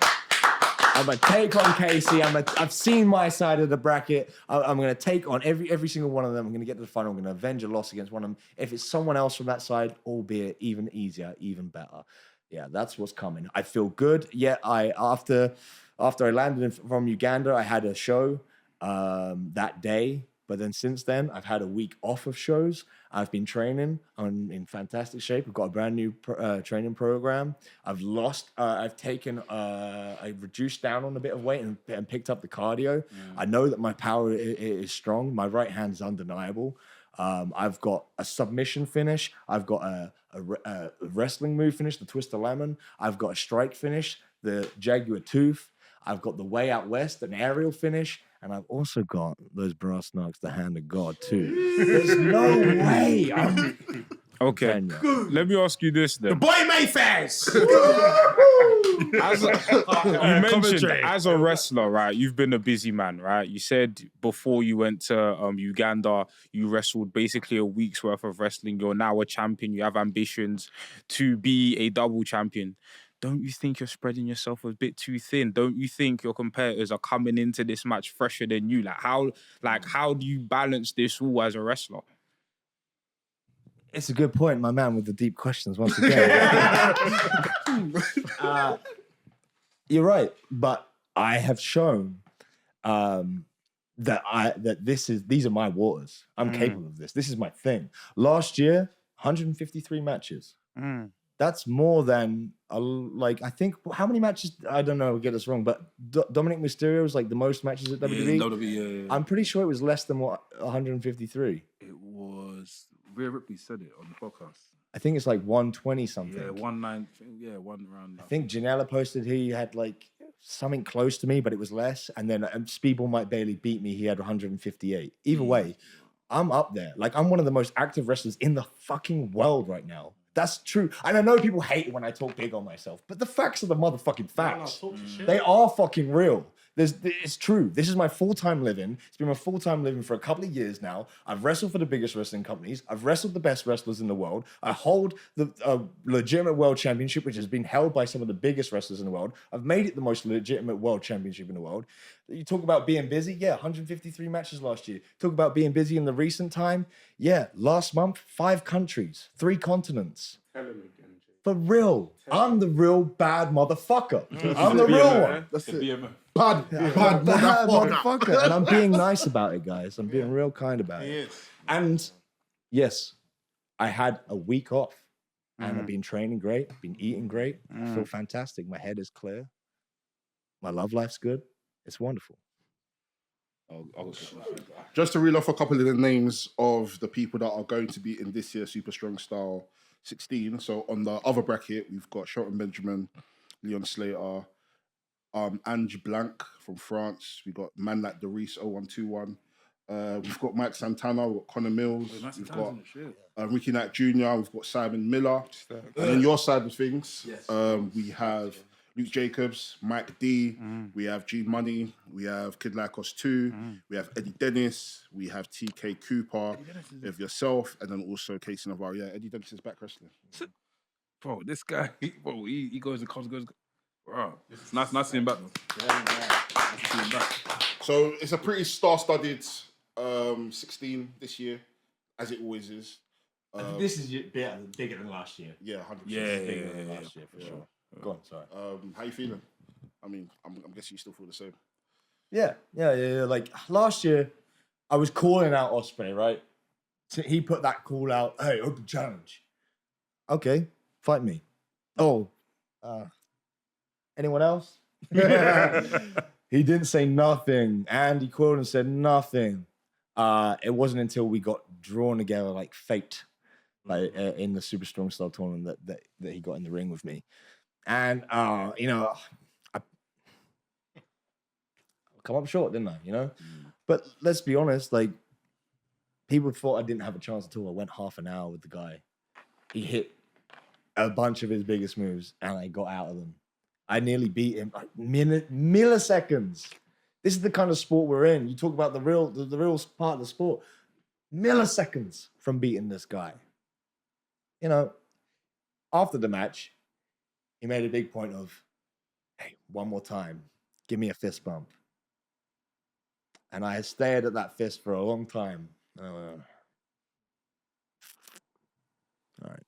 I'm gonna take on Casey. I've seen my side of the bracket. I'm gonna take on every single one of them. I'm gonna get to the final. I'm gonna avenge a loss against one of them. If it's someone else from that side, albeit even easier, even better. Yeah, that's what's coming. I feel good. Yeah, after I landed from Uganda, I had a show that day. But then since then, I've had a week off of shows. I've been training. I'm in fantastic shape. We've got a brand new training program. I've reduced down on a bit of weight and picked up the cardio. I know that my power is strong. My right hand is undeniable. I've got a submission finish. I've got a wrestling move finish, the Twister Lemon. I've got a strike finish, the Jaguar Tooth. I've got the Way Out West, an aerial finish. And I've also got those brass knucks, the Hand of God, too. There's no way. Okay, let me ask you this then. The boy Mayfairs! You mentioned as a wrestler, right? You've been a busy man, right? You said before you went to Uganda, you wrestled basically a week's worth of wrestling. You're now a champion. You have ambitions to be a double champion. Don't you think you're spreading yourself a bit too thin? Don't you think your competitors are coming into this match fresher than you? How do you balance this all as a wrestler? It's a good point, my man, with the deep questions once again. You're right, but I have shown that these are my waters. I'm capable of this. This is my thing. Last year, 153 matches. That's more than I think how many matches? I don't know. I'll get this wrong, but Dominic Mysterio was like the most matches at WWE. I'm pretty sure it was less than 153. It was. Rhea Ripley said it on the podcast. I think it's like 120 something. Yeah, 19. Yeah, one round. I think Janela posted he had like something close to me, but it was less. And then Speedball Mike Bailey beat me. He had 158. Either way, I'm up there. Like I'm one of the most active wrestlers in the fucking world right now. That's true. And I know people hate it when I talk big on myself, but the facts are the motherfucking facts. They are fucking real. It's true. This is my full-time living. It's been my full-time living for a couple of years now. I've wrestled for the biggest wrestling companies. I've wrestled the best wrestlers in the world. I hold the legitimate world championship, which has been held by some of the biggest wrestlers in the world. I've made it the most legitimate world championship in the world. You talk about being busy? Yeah, 153 matches last year. Talk about being busy in the recent time? Yeah, last month, 5 countries, 3 continents. For real. I'm the real bad motherfucker. I'm the real one. That's it. Bad motherfucker. And I'm being nice about it, guys. I'm being real kind about it. And yes, I had a week off. And I've been training great. I've been eating great. I feel fantastic. My head is clear. My love life's good. It's wonderful. Just to reel off a couple of the names of the people that are going to be in this year's Super Strong Style 16. So on the other bracket, we've got Shelton Benjamin, Leon Slater, Ange Blanc from France. We've got man like Doris 0121. We've got Mike Santana, we've got Connor Mills, we've got Ricky Knight Jr., we've got Simon Miller. And on your side of things, we have Luke Jacobs, Mike D, we have G Money, we have Kid Lycos 2, we have Eddie Dennis, we have TK Cooper, we have yourself, and then also Casey Navarro. Yeah, Eddie Dennis is back wrestling. Bro, this guy, he goes and comes. Bro, it's nice to see him back, though. Nice to see him back. So it's a pretty star-studded 16 this year, as it always is. This is bigger than last year. Yeah, 100%. Bigger than last year, for sure. Go on, sorry. How you feeling? I mean, I'm guessing you still feel the same. Yeah. Like last year, I was calling out Ospreay, right? So he put that call out, hey, open challenge. Okay, fight me. Oh, anyone else? He didn't say nothing. Andy Quillen said nothing. It wasn't until we got drawn together like fate, like in the Super Strong Style tournament that he got in the ring with me. And, you know, I come up short, didn't I, you know? But let's be honest, like, people thought I didn't have a chance at all. I went half an hour with the guy. He hit a bunch of his biggest moves, and I got out of them. I nearly beat him like milliseconds. This is the kind of sport we're in. You talk about the real part of the sport. Milliseconds from beating this guy. You know, after the match, he made a big point of, hey, one more time, give me a fist bump. And I stared at that fist for a long time. All right.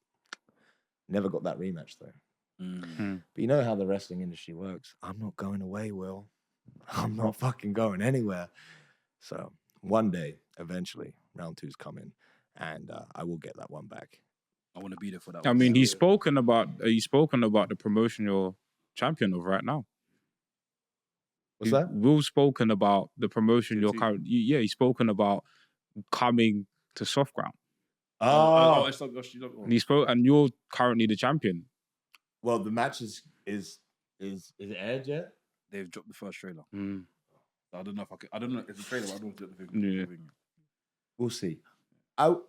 Never got that rematch, though. But you know how the wrestling industry works. I'm not going away, Will. I'm not fucking going anywhere. So one day, eventually, round 2's coming, and I will get that one back. I want to be there for that. I mean, he's spoken about the promotion you're champion of right now. What's that? Will's spoken about the promotion you're currently. Yeah, he's spoken about coming to soft ground. And he spoke, and you're currently the champion. Well, the match is it aired yet? They've dropped the first trailer. I don't know if I don't know. It's a trailer, but I don't know if it's the thing. We'll see. I'll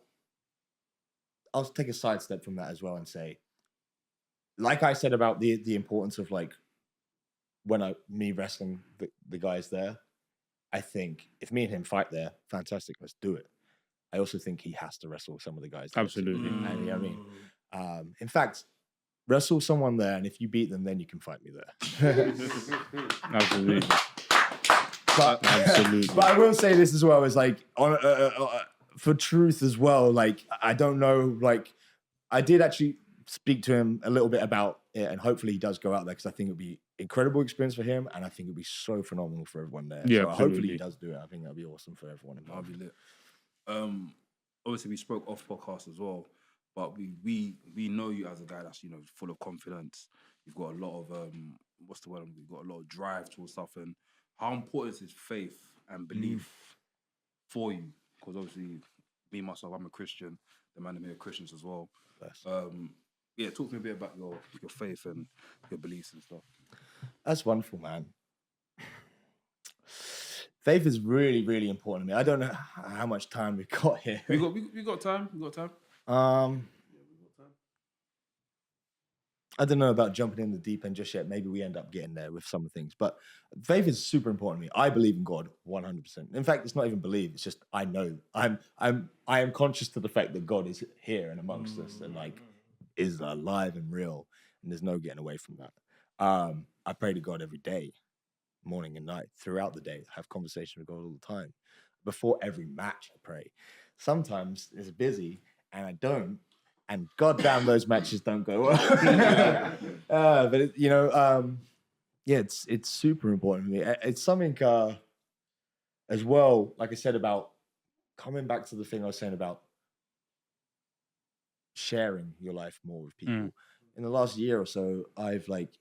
take a sidestep from that as well and say, like I said about the importance of like me wrestling the guys there, I think if me and him fight there, fantastic, let's do it. I also think he has to wrestle some of the guys there. Absolutely. And, you know what I mean? In fact, wrestle someone there, and if you beat them, then you can fight me there. Absolutely. But I will say this as well, is like for truth as well. Like I don't know, like I did actually speak to him a little bit about it, and hopefully he does go out there because I think it'll be incredible experience for him, and I think it'll be so phenomenal for everyone there. Yeah, so absolutely. hopefully he does do it. I think that'll be awesome for everyone involved. I'll be lit. Obviously we spoke off podcast as well, but we know you as a guy that's, you know, full of confidence. You've got a lot of what's the word? You've got a lot of drive towards stuff. And how important is faith and belief for you? Because obviously, me myself, I'm a Christian. The Mandem here are Christians as well. Yeah, talk to me a bit about your faith and your beliefs and stuff. That's wonderful, man. Faith is really, really important to me. I don't know how much time we've got here. We got time. We got time. I don't know about jumping in the deep end just yet. Maybe we end up getting there with some things. But faith is super important to me. I believe in God 100%. In fact, it's not even believe. It's just I know. I am conscious to the fact that God is here and amongst us and like is alive and real. And there's no getting away from that. I pray to God every day, morning and night, throughout the day. I have conversations with God all the time. Before every match, I pray. Sometimes it's busy and I don't. And goddamn, those matches don't go well. But yeah, it's super important to me. It's something as well, like I said, about coming back to the thing I was saying about sharing your life more with people. In the last year or so, I've like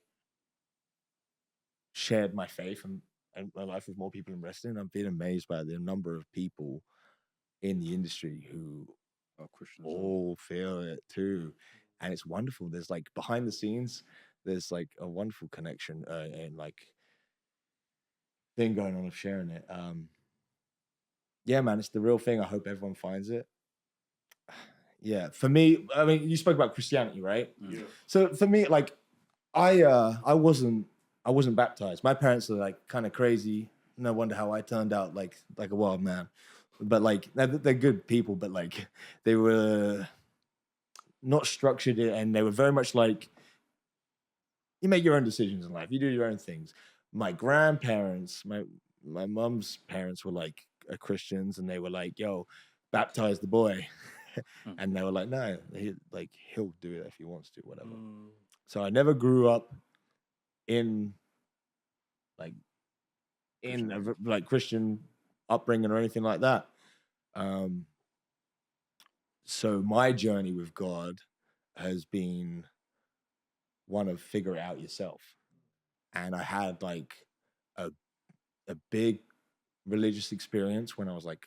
shared my faith and my life with more people in wrestling. I've been amazed by the number of people in the industry who all feel it too, and it's wonderful. There's like behind the scenes, there's like a wonderful connection and like thing going on of sharing it. Yeah, man, it's the real thing. I hope everyone finds it. Yeah, for me, I mean, you spoke about Christianity, right? Yeah. So for me, like, I wasn't baptized. My parents are like kind of crazy. No wonder how I turned out like a wild man. But like they're good people, but like they were not structured and they were very much like you make your own decisions in life. You do your own things. My grandparents, my mum's parents were like Christians, and they were like, "Yo, baptize the boy," and they were like, "No, he'll do it if he wants to, whatever." So I never grew up in a Christian upbringing or anything like that. So my journey with God has been one of figure it out yourself. And I had like a big religious experience when I was like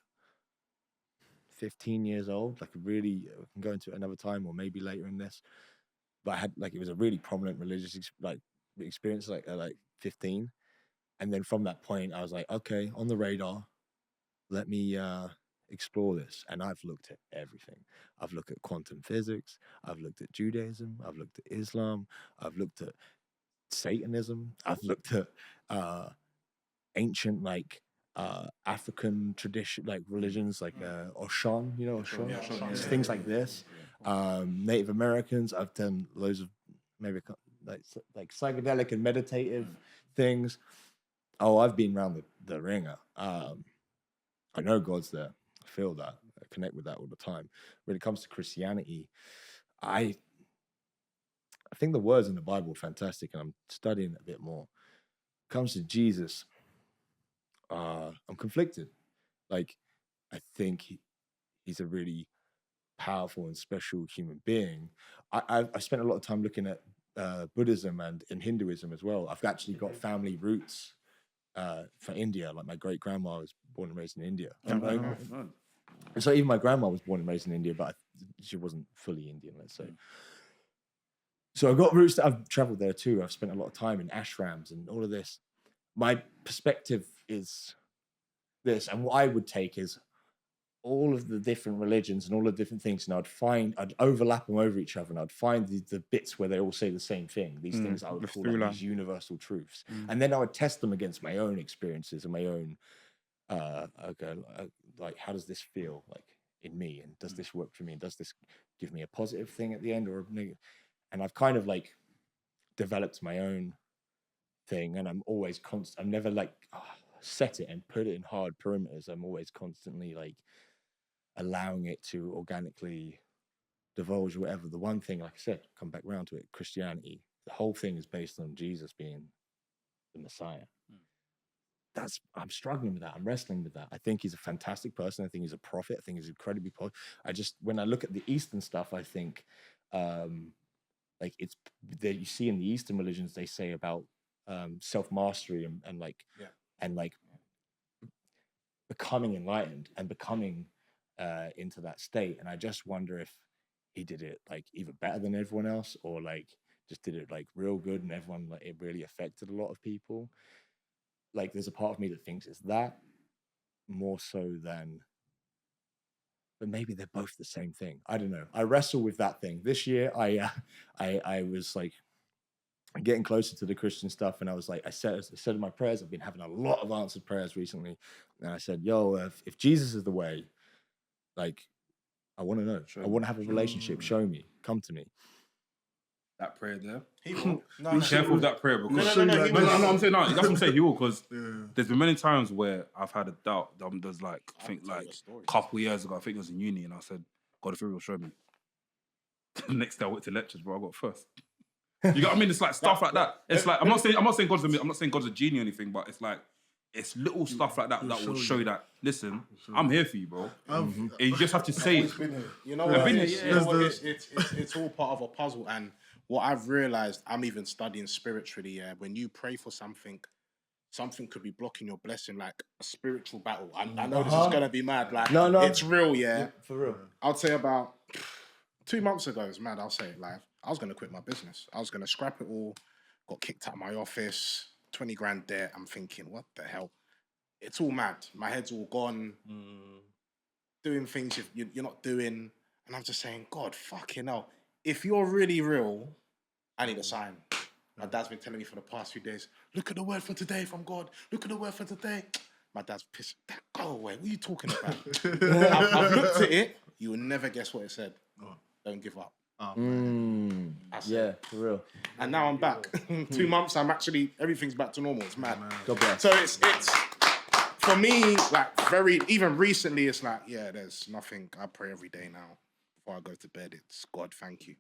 15 years old, like really, I can go into it another time or maybe later in this, but I had like, it was a really prominent religious experience like 15. And then from that point, I was like, okay, on the radar, let me explore this. And I've looked at everything. I've looked at quantum physics. I've looked at Judaism. I've looked at Islam. I've looked at Satanism. I've looked at ancient African tradition, like religions, like Oshan, you know, Oshan, things like this. Native Americans. I've done loads of maybe like psychedelic and meditative things. Oh, I've been around the ringer. I know God's there. I feel that. I connect with that all the time. When it comes to Christianity, I think the words in the Bible are fantastic, and I'm studying it a bit more. When it comes to Jesus, I'm conflicted. Like, I think he's a really powerful and special human being. I spent a lot of time looking at Buddhism and Hinduism as well. I've actually got family roots for India. Like my great grandma was born and raised in India. So even my grandma was born and raised in India, but she wasn't fully Indian, let's say. So I've got roots that I've traveled there too. I've spent a lot of time in ashrams and all of this. My perspective is this, and what I would take is all of the different religions and all the different things, and I'd overlap them over each other, and I'd find the bits where they all say the same thing, these things I would call like these universal truths. And then I would test them against my own experiences and my own, like, how does this feel like in me? And does this work for me? And does this give me a positive thing at the end or a negative? And I've kind of like developed my own thing, and I'm always I'm never like set it and put it in hard perimeters. I'm always constantly like allowing it to organically divulge or whatever. The one thing, like I said, come back around to it, Christianity, the whole thing is based on Jesus being the Messiah. I'm struggling with that. I'm wrestling with that. I think he's a fantastic person. I think he's a prophet. I think he's incredibly when I look at the Eastern stuff, I think like it's that you see in the Eastern religions, they say about self-mastery and becoming enlightened and becoming into that state. And I just wonder if he did it like either better than everyone else, or like just did it like real good, and everyone, like, it really affected a lot of people. Like, there's a part of me that thinks it's that more so than, but maybe they're both the same thing. I don't know. I wrestle with that thing. This year, I was like getting closer to the Christian stuff, and I was like, I said in my prayers, I've been having a lot of answered prayers recently, and I said, yo, if Jesus is the way, like, I want to know. I want to have a relationship. Show me. Come to me. That prayer there. He will. Be careful with that prayer, because No, I'm saying no. That's what I'm saying. He will, because there's been many times where I've had a doubt. There's like, I think like a couple years ago, I think it was in uni, and I said, God, if you will show me. The next day I went to lectures, bro. I got first. You got what I mean? It's like stuff like that. It's like I'm not saying God's a genie or anything, but it's like it's little stuff like that that will show you that. Listen, I'm here for you, bro. And you just have to say it. You know what? It's all part of a puzzle, and what I've realized, I'm even studying spiritually. When you pray for something could be blocking your blessing, like a spiritual battle. I know this is gonna be mad. Like, no, it's real, yeah. For real. I'd say about 2 months ago, it's mad. I'll say it live. I was gonna quit my business. I was gonna scrap it all. Got kicked out of my office. 20 grand debt. I'm thinking, what the hell? It's all mad. My head's all gone. Doing things you're not doing, and I'm just saying, God, fucking hell. If you're really real, I need a sign. My dad's been telling me for the past few days, look at the word for today from God. Look at the word for today. My dad's pissed. Go away. What are you talking about? I've looked at it. You will never guess what it said. Don't give up. Yeah, for real. And now I'm back. 2 months, everything's back to normal. It's mad. God bless. So it's for me, like, even recently, it's like, yeah, there's nothing. I pray every day now. Before I go to bed, it's God, thank you.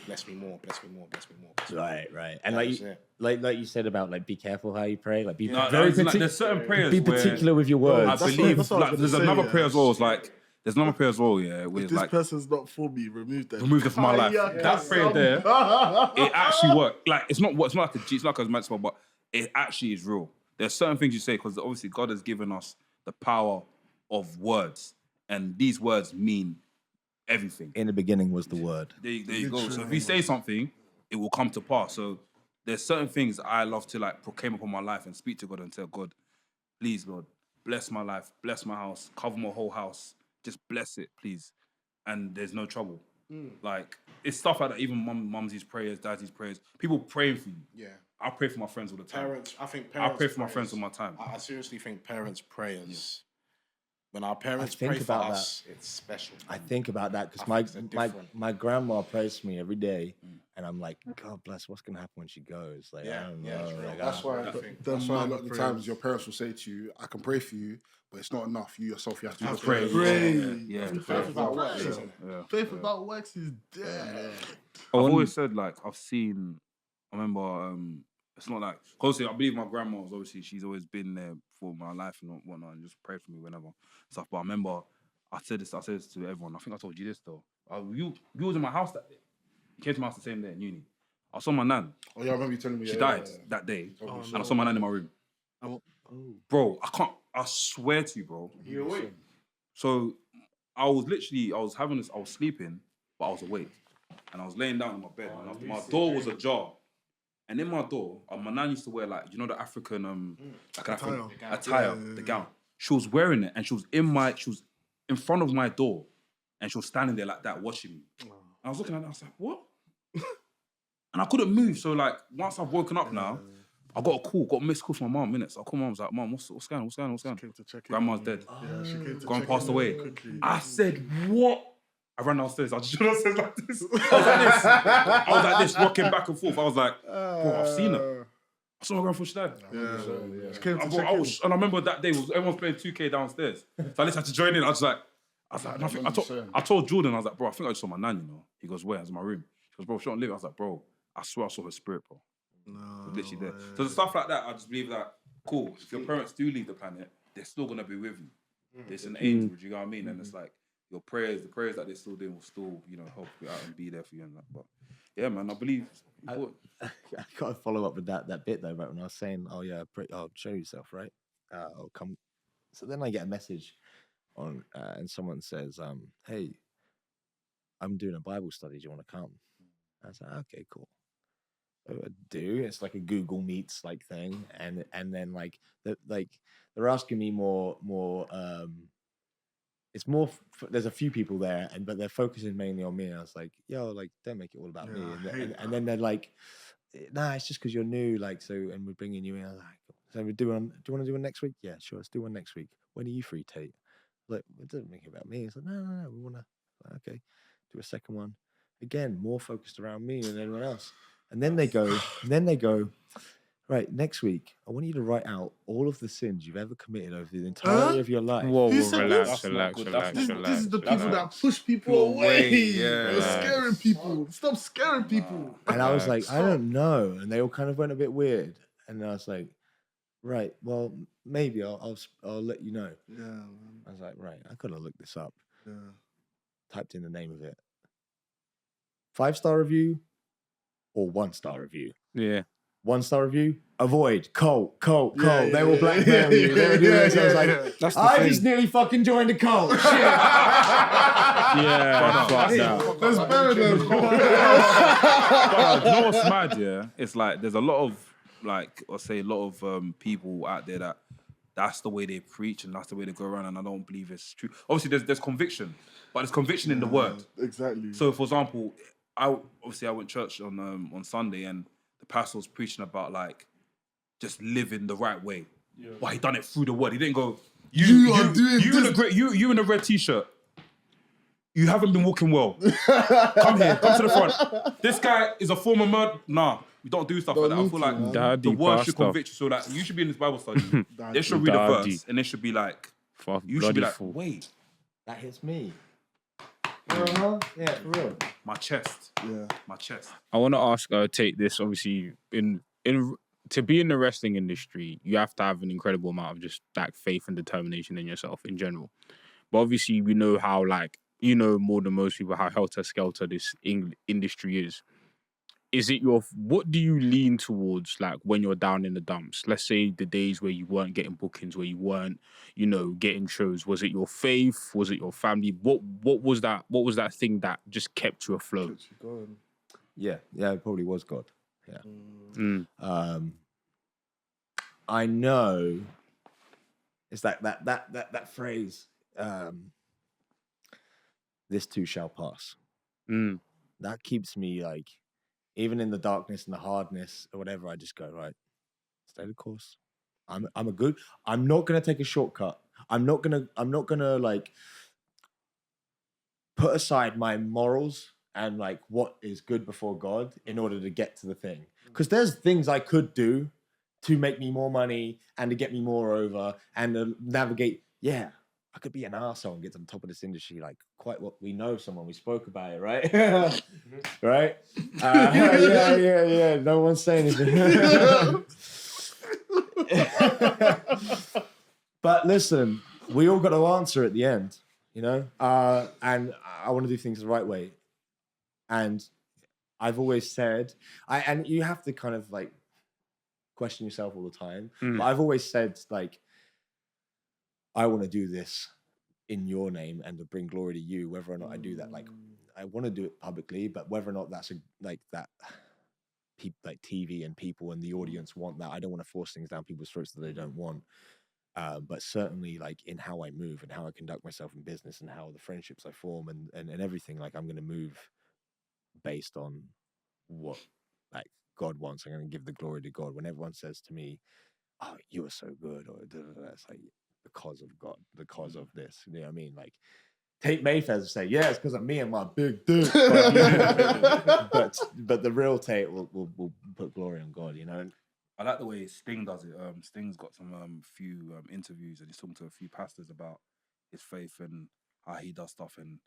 Bless me more, bless me more, bless me more. Bless me more. Right. And like you said about, like, be careful how you pray. Like, be very particular. Like, there's certain prayers. Be particular with your words. I believe there's another prayer as well. It's like There's another prayer as well, yeah, where If it's this like, person's not for me, remove them. remove them from my life. That prayer there, it actually worked. Like, it's not like a G, it's not like a magic spell, but it actually is real. There's certain things you say, because obviously God has given us the power of words, and these words mean everything. In the beginning was the word. There you go. So if you say something, it will come to pass. So there's certain things I love to like proclaim upon my life and speak to God and tell God, please, Lord, bless my life, bless my house, cover my whole house, just bless it, please. And there's no trouble. Like, it's stuff like that. Even mumsy's prayers, daddy's prayers, people praying for you. Yeah. I pray for my friends all the time. I think parents. I pray for my friends all my time. I seriously think parents' prayers. When our parents think pray for about us, it's special. I think about that because I think they're different. my grandma prays for me every day, and I'm like, God bless. What's gonna happen when she goes? Like, I don't know. it's real. Like, That's why. I think That's why a lot of the prayers. times your parents will say to you, "I can pray for you, but it's not enough. You yourself, you have to do the pray. prayer." Yeah. faith without works, isn't it? Yeah. Faith without works is dead. I've always said, like, I remember, it's not like, obviously, I believe my grandma was obviously, she's always been there for my life and whatnot, and just prayed for me whenever stuff. But I remember, I said this to everyone. I think I told you this though. You was in my house that day. You came to my house the same day in uni. I saw my nan. Oh yeah, I remember you telling me. She yeah, died yeah, yeah. that day, Oh, and I saw my nan in my room. Bro, I swear to you, bro. You awake? So I was sleeping, but I was awake. And I was laying down in my bed, and my door was ajar. And in my door, my nan used to wear, like, you know, the African like an African attire, the gown. She was wearing it, and she was in front of my door, and she was standing there like that, watching me. And I was looking at her, I was like, what? And I couldn't move. So, like, once I've woken up now, I got a missed call from my mum, innit? So I called my mum, I was like, Mum, what's going on? Came to check in. Grandma's dead. Yeah, she came to Grandma check passed in away. quickly. I said, what? I ran downstairs. I just stood downstairs like this. I was like this, rocking back and forth. I was like, bro, I've seen her. I saw my grandma before she died. Yeah. She came to And check in. I remember that day, everyone was playing 2K downstairs. So I literally had to join in. I was like, I told Jordan, I was like, bro, I think I just saw my nan, you know. He goes, where? I was in my room. He goes, bro, she don't live. I was like, bro, I swear I saw her spirit, bro. No, It was literally there. So the stuff like that, I just believe that, cool, if your parents do leave the planet, they're still going to be with you. It's an angel, do you know what I mean? And it's like, your prayers, the prayers that they're still doing will still, you know, help you out and be there for you and that. But yeah, man, I believe it's important. I got to follow up with that bit though, right? When I was saying, oh yeah, show yourself, right? I'll come. So then I get a message on, and someone says, hey, I'm doing a Bible study. Do you want to come? I was like, okay, cool. So I do. It's like a Google Meets like thing, and then like they're asking me more. It's more. There's a few people there, but they're focusing mainly on me. And I was like, "Yo, like, don't make it all about me." And then they're like, "Nah, it's just because you're new." Like, so, and we're bringing you in. I was like, "So we do one? Do you want to do one next week?" Yeah, sure. Let's do one next week. When are you free, Tate? Like, it doesn't make it about me. It's like, no. We want to. Okay, do a second one. Again, more focused around me than anyone else. And then they go. Right, next week, I want you to write out all of the sins you've ever committed over the entirety of your life. Whoa, Who said relax. This is the people that push people away. Yeah. They're scaring people. Stop scaring people. And I was like, I don't know. And they all kind of went a bit weird. And I was like, right, well, maybe I'll let you know. Yeah, man. I was like, right, I gotta look this up. Yeah. Typed in the name of it. 5-star review or 1-star review? Yeah. 1-star review, avoid, cult. Yeah, They will blackmail you. They will do this. I was like, That's the I thing. just nearly fucking joined a cult. Shit. Yeah. fuck that. Let's bury them. But you know what's mad, yeah? It's like there's a lot of, like, I'll say a lot of people out there that's the way they preach and that's the way they go around, and I don't believe it's true. Obviously, there's conviction, but there's conviction in the word. Exactly. So, for example, I went to church on Sunday, and the pastor was preaching about, like, just living the right way. Yeah. But he done it through the word. He didn't go, you in a red t-shirt. You haven't been walking well. Come to the front. This guy is a former murderer. Nah, we don't do stuff like that. I feel like Daddy the word should pastor. convict you. So that you should be in this Bible study. They should read a Daddy. verse, and they should be like, Fuck, you should be bloody like, fool. wait, That hits me. Yeah, for real. my chest. Yeah. My chest. I want to ask Tate this. Obviously, in to be in the wrestling industry, you have to have an incredible amount of just like faith and determination in yourself in general. but obviously we know how, like, you know more than most people how helter skelter this industry is. Is it what do you lean towards, like, when you're down in the dumps? Let's say the days where you weren't getting bookings, where you weren't, getting shows. Was it your faith? Was it your family? What was that? What was that thing that just kept you afloat? Keeps you going. Yeah, it probably was God. Yeah. Mm. I know it's that phrase, this too shall pass. Mm. That keeps me, like, even in the darkness and the hardness or whatever, I just go, right, stay the course. I'm not gonna take a shortcut. I'm not gonna like put aside my morals and like what is good before God in order to get to the thing. Because there's things I could do to make me more money and to get me more over and to navigate. Yeah, I could be an arsehole and get to the top of this industry, like quite what we know someone, we spoke about it, right? Right? Yeah. No one's saying anything. But listen, we all got to answer at the end, and I want to do things the right way. And I've always said, and you have to kind of like question yourself all the time. But I've always said, like, I want to do this in your name and to bring glory to you, whether or not I do that. Like, I want to do it publicly, but whether or not that's like TV and people and the audience want that, I don't want to force things down people's throats that they don't want. But certainly, like, in how I move and how I conduct myself in business and how the friendships I form and everything, like, I'm going to move based on what, like, God wants. I'm going to give the glory to God. When everyone says to me, "Oh, you are so good," or it's like, because of God, because of this. You know what I mean? Like, Tate Mayfairs will say, "Yeah, it's because of me and my big dick." But the real Tate will put glory on God. I like the way Sting does it. Sting's got some few interviews, and he's talking to a few pastors about his faith and how he does stuff. And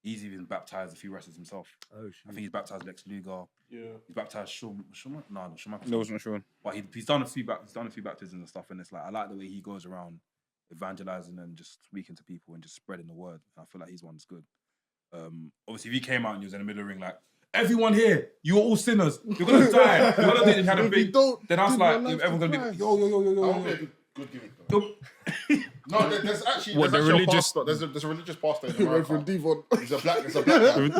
he's even baptized a few wrestlers himself. Oh, I think he's baptized Lex Luger. Yeah. He's baptized Shawn. No, Shawn. No, I wasn't sure. But he's done a few baptisms and stuff. And it's like, I like the way he goes around evangelizing and just speaking to people and just spreading the word. I feel like his one's good. Obviously, if he came out and he was in the middle of the ring, like, everyone here, you're all sinners. You're gonna die. You're gonna have a big. Then I was like, everyone's gonna be yo. Good gimmick. No, there's actually What, there's the actually religious- a pastor. There's a religious pastor in America. Devon. He's a black guy.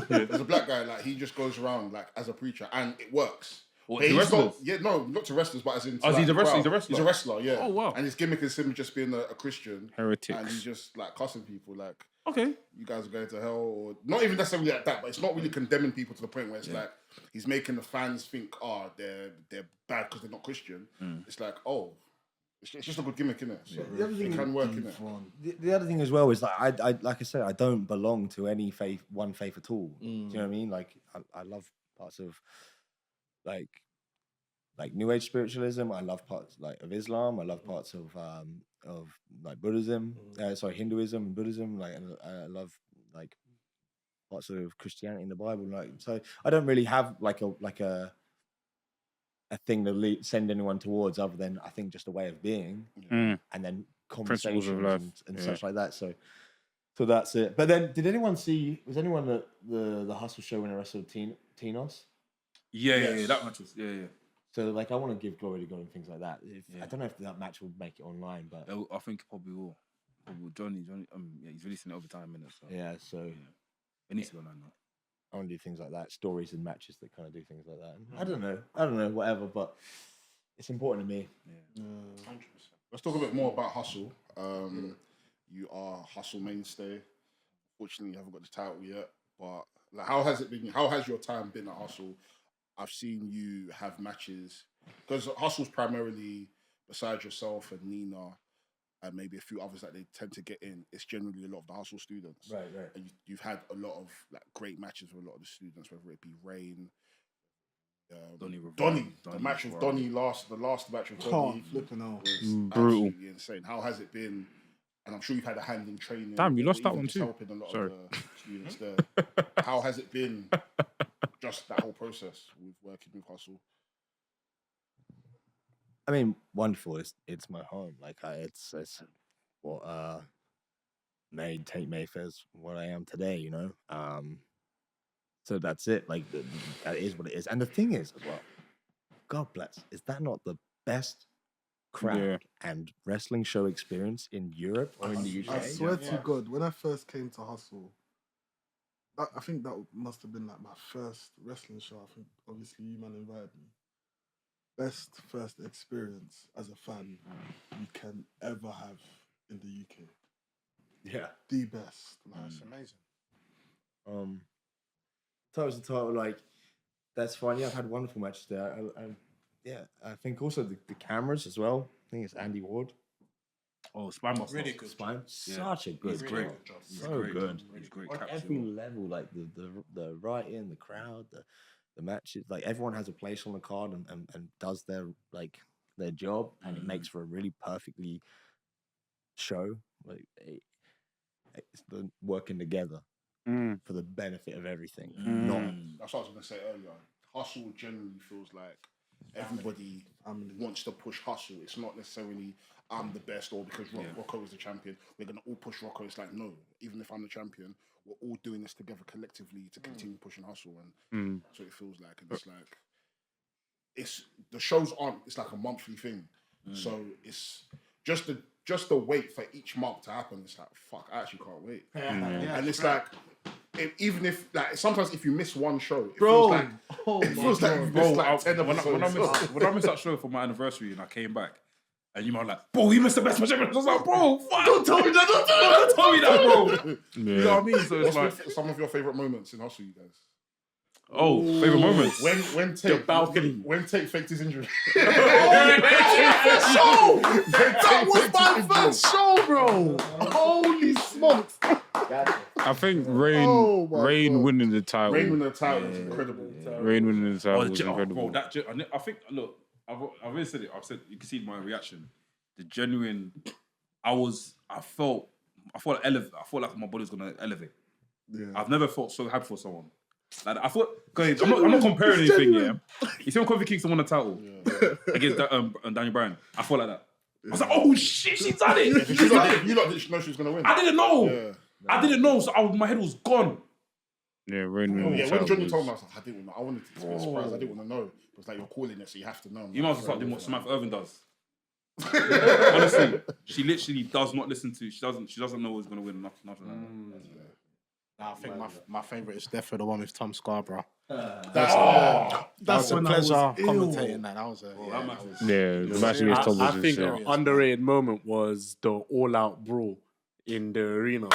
There's a black guy, like, he just goes around like as a preacher and it works. What, But to he's not, wrestlers? not to wrestlers, but as in. Oh, like, he's a the wrestler. crowd. He's a wrestler. He's a wrestler, yeah. Oh, wow. And his gimmick is him just being a Christian. Heretics. And he's just like cussing people, like, Okay. you guys are going to hell, or not even necessarily like that, but it's not really condemning people to the point where it's like he's making the fans think, they're bad because they're not Christian. It's like, it's just a good gimmick, innit? So The other thing it can work, innit? The other thing as well is, like, I like I said, I don't belong to any one faith at all. Do you know what I mean? Like, I love parts of like New Age spiritualism. I love parts like of Islam. I love parts of like Buddhism. Hinduism and Buddhism. Like, and I love like parts of Christianity in the Bible. Like, so I don't really have like a thing to send anyone towards, other than, I think, just a way of being, and then conversations of life. and such like that. So that's it. But then, was anyone at the Hustle show when I wrestled Tinos? Yeah, that match was, yeah. So, like, I want to give glory to God and things like that. I don't know if that match will make it online, but I think it probably will. Johnny, he's releasing it over time, innit? So. yeah, so It needs to go online now. I want to do things like that, stories and matches that kind of do things like that. And I don't know, whatever, but it's important to me. Yeah. 100%. Let's talk a bit more about Hustle. You are Hustle mainstay. Fortunately, you haven't got the title yet, but like, how has it been? How has your time been at Hustle? I've seen you have matches, because Hustle's primarily, besides yourself and Nina and maybe a few others that they tend to get in, it's generally a lot of the Hustle students. Right. And you've had a lot of like great matches with a lot of the students, whether it be Rain, Donny, the match with Donny, the last match with Donny Flipping out. was brutal, absolutely insane. How has it been? And I'm sure you've had a hand in training. Damn, you lost or that even one just too. Helping a lot Sorry. of the students there. How has it been? Just that whole process with working with Hustle. I mean, wonderful. It's my home. Like, it's what made Tate Mayfairs what I am today, you know. So that's it. Like that is what it is. And the thing is, as well, God bless, is that not the best crowd and wrestling show experience in Europe or in the UK? I swear to God, when I first came to Hustle, I think that must have been like my first wrestling show. I think obviously you man invited me. Best first experience as a fan you can ever have in the UK. Yeah, the best. That's amazing. Title to title, like that's fine. Yeah, I've had wonderful matches there. I think also the cameras as well. I think it's Andy Ward. Oh, Spine Master. Really good. Spine, such a good He's job. great. So good. He's great. On captain. every level, like the writing, the crowd, the matches, like everyone has a place on the card and does their job, and it makes for a really perfectly show. Like it's the working together for the benefit of everything. That's what I was going to say earlier. Hustle generally feels like everybody wants to push Hustle. It's not necessarily I'm the best or because Rocco is the champion, we're going to all push Rocco. It's like, no, even if I'm the champion, we're all doing this together collectively to continue pushing Hustle. And that's what it feels like. And it's like, the shows aren't, it's like a monthly thing. So it's just the wait for each mark to happen. It's like, fuck, I actually can't wait. And it's like, even if, like, sometimes if you miss one show, it feels like, you've missed like 10 episodes. When I missed that show for my anniversary and I came back, and you might like, bro, you missed the best match ever. I was like, bro, fuck. Don't tell me that, don't tell me that, bro. You know what I mean? So it's like, some of your favourite moments in Hustle, you guys? Oh, favourite moments. When Tate, balcony. When Tate faked his injury. That was my first show, bro. Holy smokes. I think Rain winning the title. Rain winning the title was incredible. Rain winning the title was incredible. Bro, I think, look, I've already said it. I've said, you can see my reaction. The genuine, I felt elevate. I felt like my body's gonna elevate. Yeah. I've never felt so happy for someone. Like I thought, I'm not comparing anything. Yeah, you see when Kofi Kingston won the title against Daniel Bryan, I felt like that. I was like, oh shit, she's done it. You lot didn't know she was gonna win. I didn't know. Yeah. I didn't know, so my head was gone. Yeah, Rain winning the title. When Johnny told me, I was like, I didn't know. I wanted to be surprised. I didn't want to know. It was like, you're calling it, so you have to know. You might as well start doing what Samantha Irvin does. Honestly, she literally does not listen to. She doesn't know who's gonna win. Nothing like that. I think my favourite is definitely the one with Tom Scarborough. That's a pleasure commentating that. That was the match against Tom was I think an underrated moment was the all-out brawl in the arena.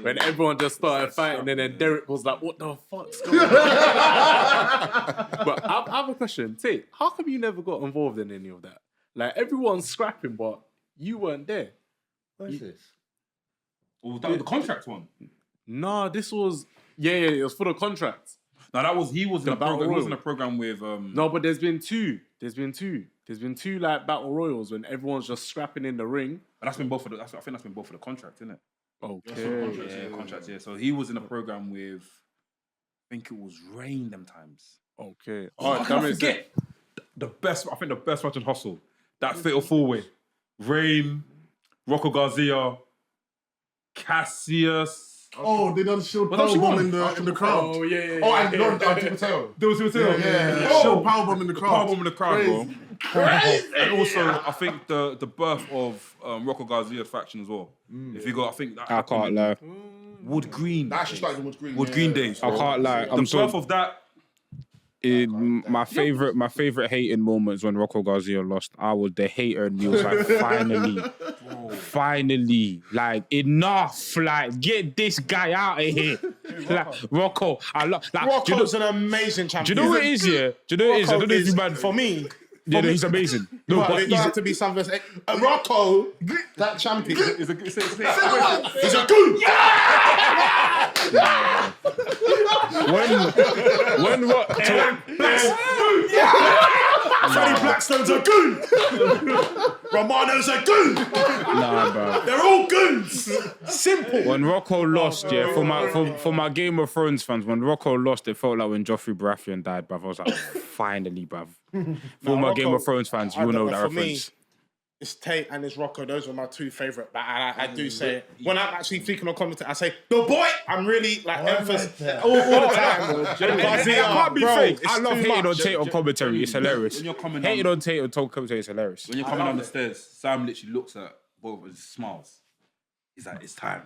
When everyone just started fighting, and then Derek was like, what the fuck's going on? But I have a question. Tate, how come you never got involved in any of that? Like, everyone's scrapping, but you weren't there. What is this? Oh, that was the contract one. Nah, this was... Yeah, it was for the contract. No, he was in a program. He was in a program with... No, but there's been two. There's been two like battle royals when everyone's just scrapping in the ring. But that's been both for the... I think that's been both for the contract, isn't it? Okay. Contracts. So he was in a program with... I think it was Rain them times. Okay. I can't forget. The best match in Hustle. That fatal four-way. Rain, Rocco Garcia, Cassius... Oh, they done shield powerbomb in the crowd. Oh, yeah. Oh, and Mateo. There was Mateo. Yeah. Shield powerbomb in the crowd. Powerbomb in the crowd, bro. Crazy. And also, I think the birth of Rocco Garcia's faction as well. If you go, I think... I can't lie. Wood Green. That actually started in Wood Green. Wood Green days, bro. I can't lie. The birth of that... My favorite hating moments when Rocco Garcia lost. The hater in me was like, finally, like enough, like get this guy out of here. Like Rocco, Rocco's an amazing champion. Do you know what it is? Yeah, do you know what it is? I don't know if you man for me. Yeah, no, he's amazing. No, but but it doesn't have to be something. Rocco, that champion, He's a goon. When what? Freddie Blackstone's a goon. Romano's a goon. Nah, bro. They're all goons. Simple. When Rocco lost, for my Game of Thrones fans, when Rocco lost, it felt like when Joffrey Baratheon died, bruv. I was like, finally, bruv. For my Game of Thrones fans, you will know that reference. It's Tate and it's Rocco. Those were my two favourite. But I do say it. When I'm actually speaking on commentary, I say, the boy, I'm really like emphasis all the time. It can't be fake. I love hating on Tate on commentary. It's hilarious. When you're coming Hating on Tate on commentary is hilarious. When you're coming down the stairs, Sam literally looks at both of us, smiles. He's like, it's time.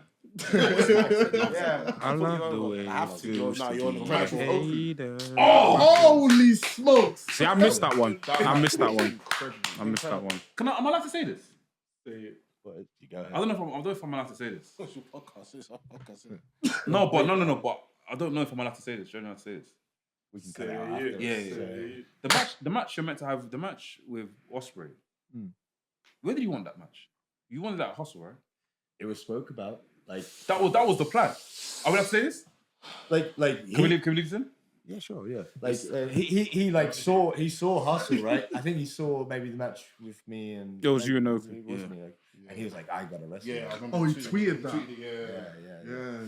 I love the way I have to. you You're incredible. Holy smokes! See, I missed that one. I missed that one. Am I allowed to say this? You go ahead. I don't know if I'm allowed to say this. It's your podcast. It's our podcast. No, but I don't know if I'm allowed to say this. You're allowed to say this. We can cut it out after. Yeah. The match you're meant to have, the match with Ospreay. Where did you want that match? You wanted that Hustle, right? It was spoke about. Like that was the plan. Are we allowed to say this? Can we leave this in? Yeah, sure, yeah. Like he saw Hustle, right? I think he saw maybe the match with me and it was you and Ovi. And he was like, I gotta wrestle. Yeah, I remember. Oh, he tweeted that. Yeah.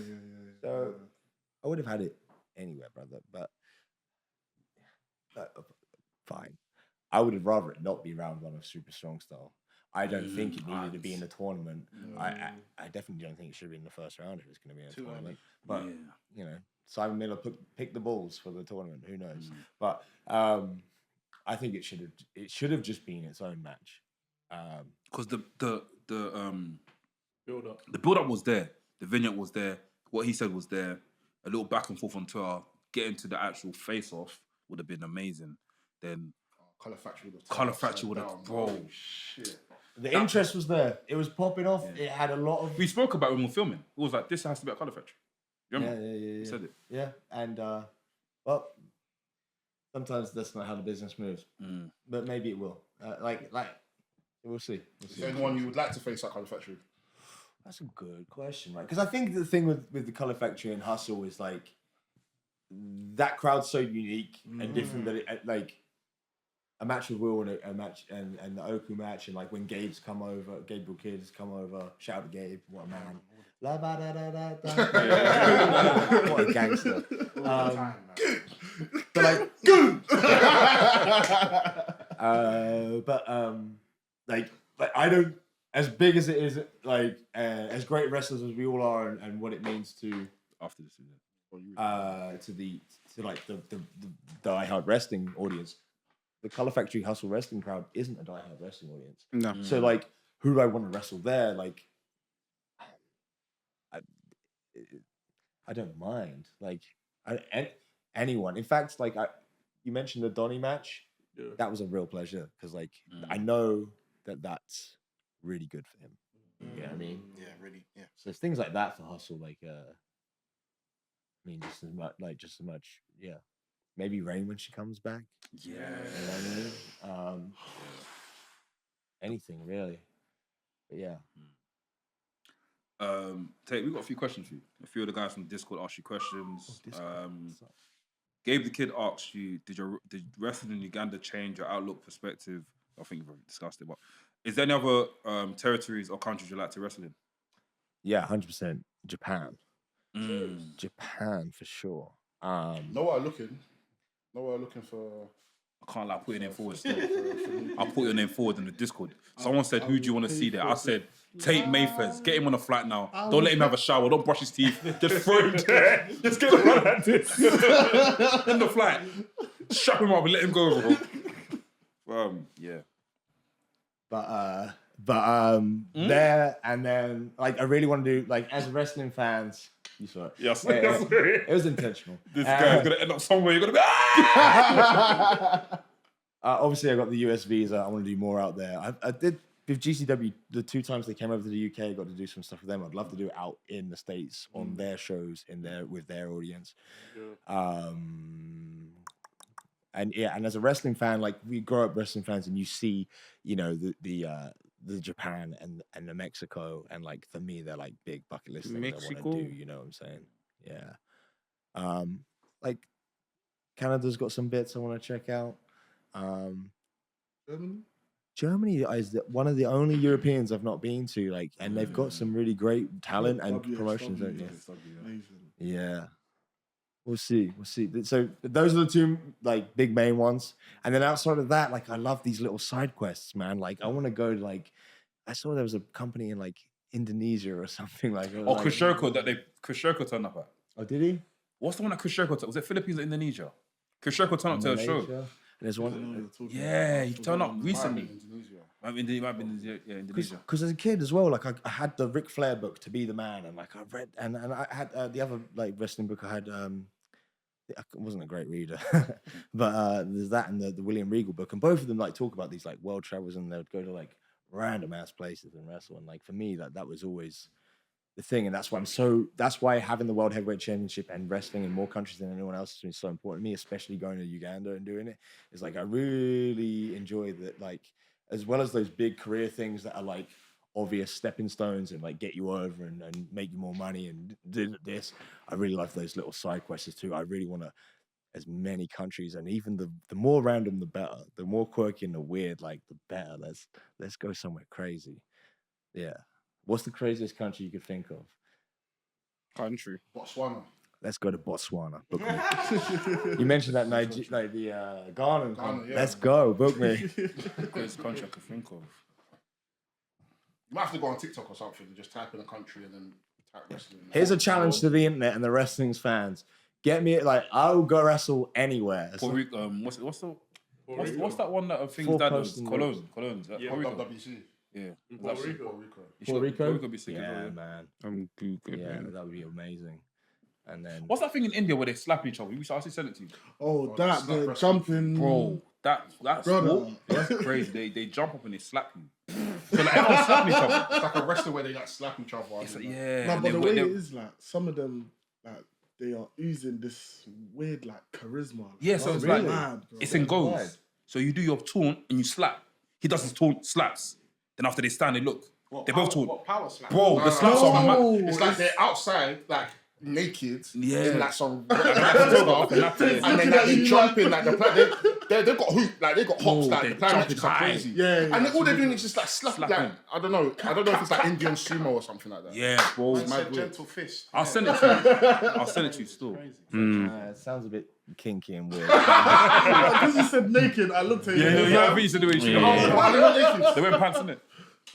So I would have had it anywhere, brother, but fine. I would have rather it not be round one of Super Strong Style. I don't think it needed to be in the tournament. I definitely don't think it should be in the first round if it's going to be in a tournament. But, you know, Simon Miller picked the balls for the tournament. Who knows? But I think it should have just been its own match. Because the build up was there. The vignette was there. What he said was there. A little back and forth on Twitter. Getting to the actual face off would have been amazing. Then Colour Factory would have bro. Shit. The interest was there. It was popping off. Yeah. It had a lot of. We spoke about it when we were filming. It was like, this has to be a Colour Factory. You remember? Yeah. We said it. Yeah, and well, sometimes that's not how the business moves. But maybe it will. We'll see. Is there anyone you would like to face at Colour Factory? That's a good question, right? Because I think the thing with the Colour Factory and Hustle is like that crowd's so unique and different that it like. A match with Will and a match and the Oku match and like when Gabriel Kidd has come over, shout out to Gabe, what a man. La ba da da da da. What a gangster. But like good. Like I don't as big as it is like as great wrestlers as we all are and what it means to after this to the diehard wrestling audience. The Colour Factory Hustle wrestling crowd isn't a diehard wrestling audience. No. So like, who do I want to wrestle there? Like, I don't mind. Like, anyone. In fact, like you mentioned the Donny match. Yeah. That was a real pleasure because like I know that really good for him. You know what I mean? Yeah, really. Yeah. So there's things like that for Hustle. Like, just as much. Yeah. Maybe Rain when she comes back. Yeah. You know what I mean? Anything really. But yeah. Tate, we've got a few questions for you. A few of the guys from Discord asked you questions. Gabe the Kid asked you, did wrestling in Uganda change your outlook, perspective? I think we've discussed it, but is there any other territories or countries you'd like to wrestle in? Yeah, 100%. Japan. Japan for sure. Nowhere looking for. I can't like put your name forward still. I'll put your name forward in the Discord. Someone said, who do you want to see there? I said, Tate Mayfairs. Get him on a flight now. Don't let him have a shower. Don't brush his teeth. Just throw him there. Just get him on like this. In the flight. Strap him up and let him go, bro. Yeah. But there and then like I really want to do like as wrestling fans. You saw it. Yes, it was intentional. This guy's gonna end up somewhere. You're gonna be. Obviously, I got the US visa. I want to do more out there. I did with GCW the 2 times they came over to the UK. I got to do some stuff with them. I'd love to do it out in the States on their shows with their audience. Yeah. And as a wrestling fan, like we grow up wrestling fans, and you see, you know, the Japan and the Mexico, and like for me they're like big bucket list things I want to do, you know what I'm saying? Yeah. Like Canada's got some bits I want to check out. Germany is one of the only Europeans I've not been to, like, and they've got some really great talent and promotions, don't you? Yeah. We'll see. So those are the two like big main ones, and then outside of that, like I love these little side quests, man. Like I want to go to, like, I saw there was a company in like Indonesia or something like. Oh, Chris Jericho turned up at. Oh, did he? What's the one that Chris Jericho was it Philippines or Indonesia? Chris Jericho turned up to a show. And there's one. Yeah, he turned up recently. Might be Indonesia. Because as a kid as well, like I had the Ric Flair book to be the man, and like I read, and I had the other like wrestling book I had. I wasn't a great reader, but there's that and the William Regal book, and both of them like talk about these like world travels, and they would go to like random ass places and wrestle. And like for me, that was always the thing, and that's why having the World Heavyweight Championship and wrestling in more countries than anyone else has been so important to me, especially going to Uganda and doing it. Is like I really enjoy that, like, as well as those big career things that are like obvious stepping stones and like get you over and make you more money and do this. I really love those little side quests too. I really want to, as many countries, and even the more random the better, the more quirky and the weird, like the better. Let's go somewhere crazy. Yeah. What's the craziest country you could think of? Country. Botswana. Let's go to Botswana. Book me. You mentioned that Ghana. Yeah. Let's go. Book me. Greatest country I could think of. You might have to go on TikTok or something and just type in a country and then type wrestling. Here's a challenge to the internet and the Wrestling's fans. Get me, like, I'll go wrestle anywhere. Puerto Rico, what's that one that things that does? Cologne. Yeah, WWC. Yeah. Puerto Rico. Puerto Rico? Puerto Rico be sick as well, Yeah, yeah. man. I'm good, Yeah, man. that would be amazing. And then What's that thing in India where they slap each other? I actually sent it to you. Oh, that the jumping, Bro, that's Brother. that's crazy. They jump up and they slap you. So like everyone slap each other. It's like a wrestler where they like slap each other. It's like, yeah. No, and but they- the way they- it is, like some of them, like they are oozing this weird like charisma. Yeah, so it's really like mad, bro. it's in goals. So you do your taunt and you slap. He does his taunt, slaps. Then after they stand, they look. They both taunt. What power slap? Bro, the slaps are mad. It's like they're outside, like naked, Yeah. in like some stuff, and then like, they jumping like they've got hoop, like they got hops, like the plyometrics are crazy. Yeah, And then all they're doing is just like slapping. Like, Slapping. I don't know if it's like Indian sumo or something like that. Yeah, bro. Man said gentle fist. I'll send it to you still. it sounds a bit kinky and weird. Because you said naked, I looked at you. I think you said the way you should Why are they naked? They wear pants in it.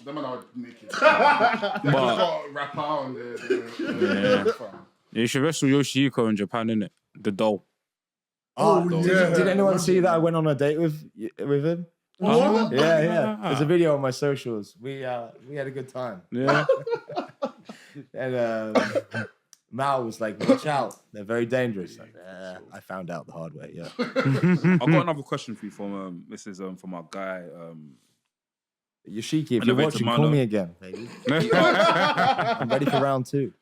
Them man are naked. They just got a rapper and they're Yeah, you should wrestle Yoshihiko in Japan, innit? The doll. Oh, yeah. did anyone see that I went on a date with him? What? Yeah. There's a video on my socials. We had a good time. Yeah. And Mal was like, "Watch out, they're very dangerous." Like, I found out the hard way. Yeah. I've got another question for you from this is from our guy. Yoshiki, if And you're the watching, Vitamano. call me again, baby. I'm ready for round 2.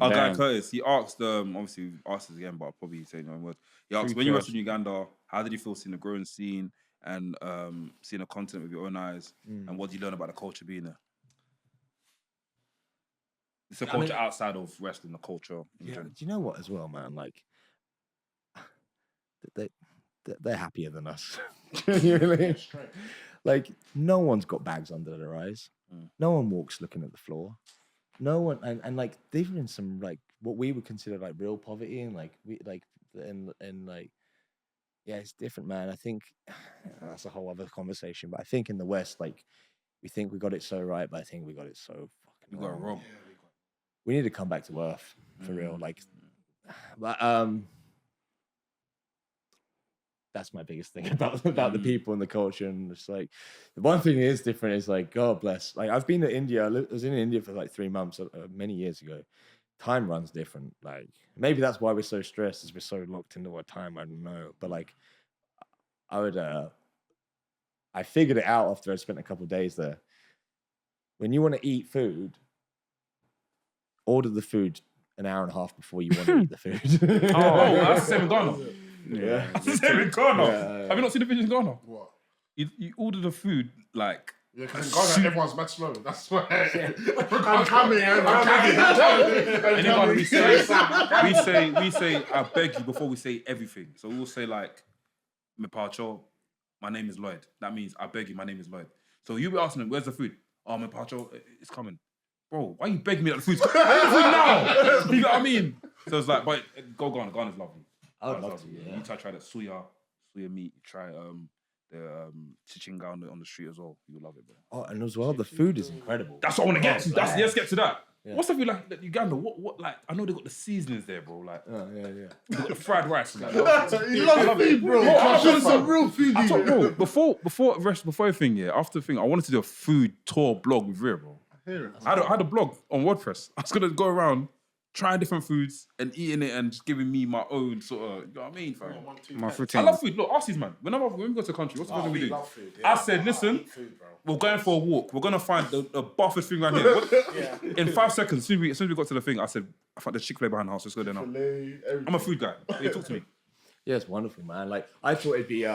Our guy Man. Curtis, he asked, obviously he asked us again, but I'll probably say no word. He asked, Free when you charge. wrestled in Uganda, how did you feel seeing the growing scene and seeing the content with your own eyes? And what did you learn about the culture being there? It's a culture outside of wrestling, the culture in Yeah, general. do you know what as well, man? Like, they're happier than us. Genuinely. Like, no one's got bags under their eyes. No one walks looking at the floor. No one, and like they've been in some like what we would consider like real poverty, and like we like and like yeah, it's different, man. I think that's a whole other conversation. But I think in the West, like we think we got it so right, but I think we got it so fucking You got it wrong. We need to come back to earth for real. Like, but that's my biggest thing about the people and the culture. And it's like the one thing that is different is like, God bless. Like I've been to India. I was in India for like 3 months many years ago. Time runs different. Like maybe that's why we're so stressed, is we're so locked into our time. I don't know, but like I figured it out after I spent a couple of days there. When you want to eat food, order the food an hour and a half before you want to eat the food. Oh, that's the same in Ghana. Yeah. That's the same in Ghana. Yeah. Have you not seen the videos in Ghana? What? You order the food like. Yeah, because in Ghana everyone's mad slow. That's why. I'm coming. And in Ghana we say I beg you before we say everything. So we'll say like, "Me pacho, my name is Lloyd." That means I beg you, my name is Lloyd. So you'll be asking them, "Where's the food?" "Oh, me pacho, it's coming." Bro, why are you begging me that the food's coming? I need the food now. You know what I mean? So it's like, but go Ghana. Ghana's lovely. I would Ghana's love to. lovely. Yeah. You try that suya meat. You try the chichinga on the street as well. You'll love it, bro. Oh, and as well, the food is incredible. That's what I want to get to. Let's get to that. Yeah. What's the food like Uganda? What like? I know they got the seasonings there, bro. Like, Yeah. they got the fried rice. Like, He loves food, bro. Bro, Some real food. I told bro, before everything, after the thing, I wanted to do a food tour blog with Rhea, bro. I had a blog on WordPress. I was gonna go around trying different foods and eating it and just giving me my own sort of, you know what I mean, fam? My I love food. Look, ask these man. When we go to the country, what's the first thing we do? I said, listen, we're going for a walk. We're gonna find the buffest thing around here. In 5 seconds, as soon as we got to the thing, I said, I found the Chick-fil-A behind the house. Let's go there now. I'm a food guy. You talk to me. Yeah, it's wonderful, man. Like I thought it'd be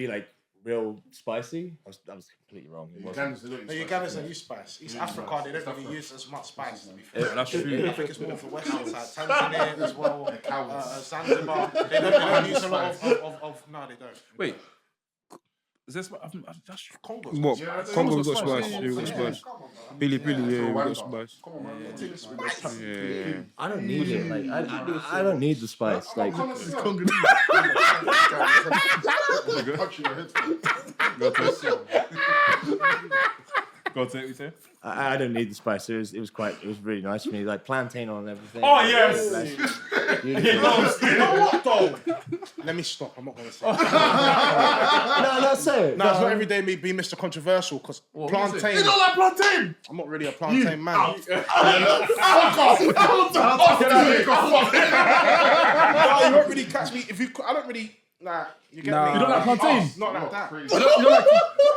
like real spicy. I was completely wrong. It wasn't. Ugandans don't use spice. East Africa, they don't really use as much spice. To be fair. Yeah, that's true. I think it's more for Western side. Tanzania as well. Zanzibar. They don't use a lot of. No, they don't. Wait. Is this that's Congo? What? Congo got spice. Congo. You got spice. Billy, yeah, we got spice. Yeah. I don't need it. Like I don't need the spice. Like Go on, say what you say. I don't need the spice. It was really nice for me. Like plantain on everything. Oh yes. You know what though? Let me stop. I'm not gonna say. No, that's it. No, it's not every day me be Mr. Controversial because plantain. You don't like plantain? I'm not really a plantain man. Fuck off! No, you won't really catch me if you. I don't really. Nah, you get me. You don't like plantain? Not like that. You don't like.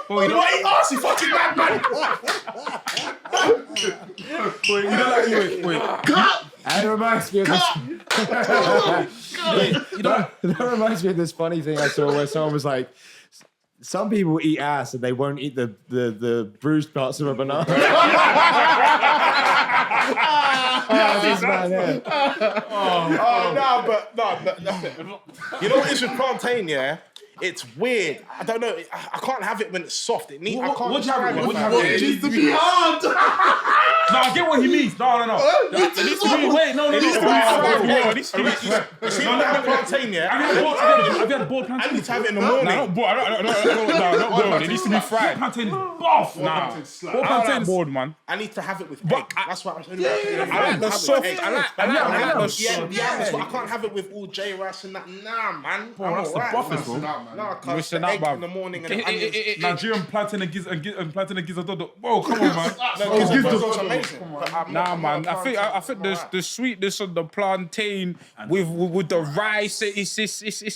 Oh, you don't eat ass, you fucking madman! Wait. That reminds me of this. That reminds me of this funny thing I saw where someone was like, some people eat ass and they won't eat the bruised parts of a banana. This man, yeah. No. You know what it is with plantain, yeah? It's weird. I don't know. I can't have it when it's soft. It needs. I can't. What you have? describe What you it. have? It needs to be hard! No, I get what he means. No. It needs to be Wait, no. See, when I have plantain, yeah. Have you had boiled plantain? I need to have it in the morning. Not boiled. It needs to be fried. Plantain buff. Nah. Boiled plantain is boiled, man. I need to have it with egg. That's what I'm saying. I like the soft. I like the Yeah, but I can't have it with all J rice and that. Nah, man. That's the buffest, bro. No, because Listen the up, egg bruv. in the morning and the onions. Nigerian plantain and gizzard. Whoa, come on, man. Gizzard's amazing. Nah, man. I think the sweetness of the plantain with the rice. It's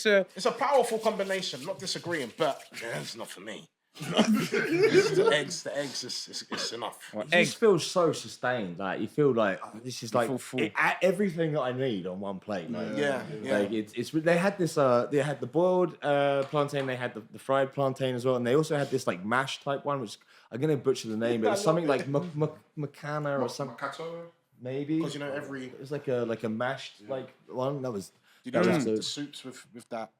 a. It's a powerful combination. Not disagreeing, but it's not for me. the eggs is enough. You just feel so sustained. Like you feel like this is like everything that I need on one plate. Like, Yeah. Like it's they had this they had the boiled plantain, they had the fried plantain as well, and they also had this like mashed type one, which I'm gonna butcher the name, but it's something like Makana or something. Maybe Because you know every. it was like a mashed like one that was. You know the soups with that.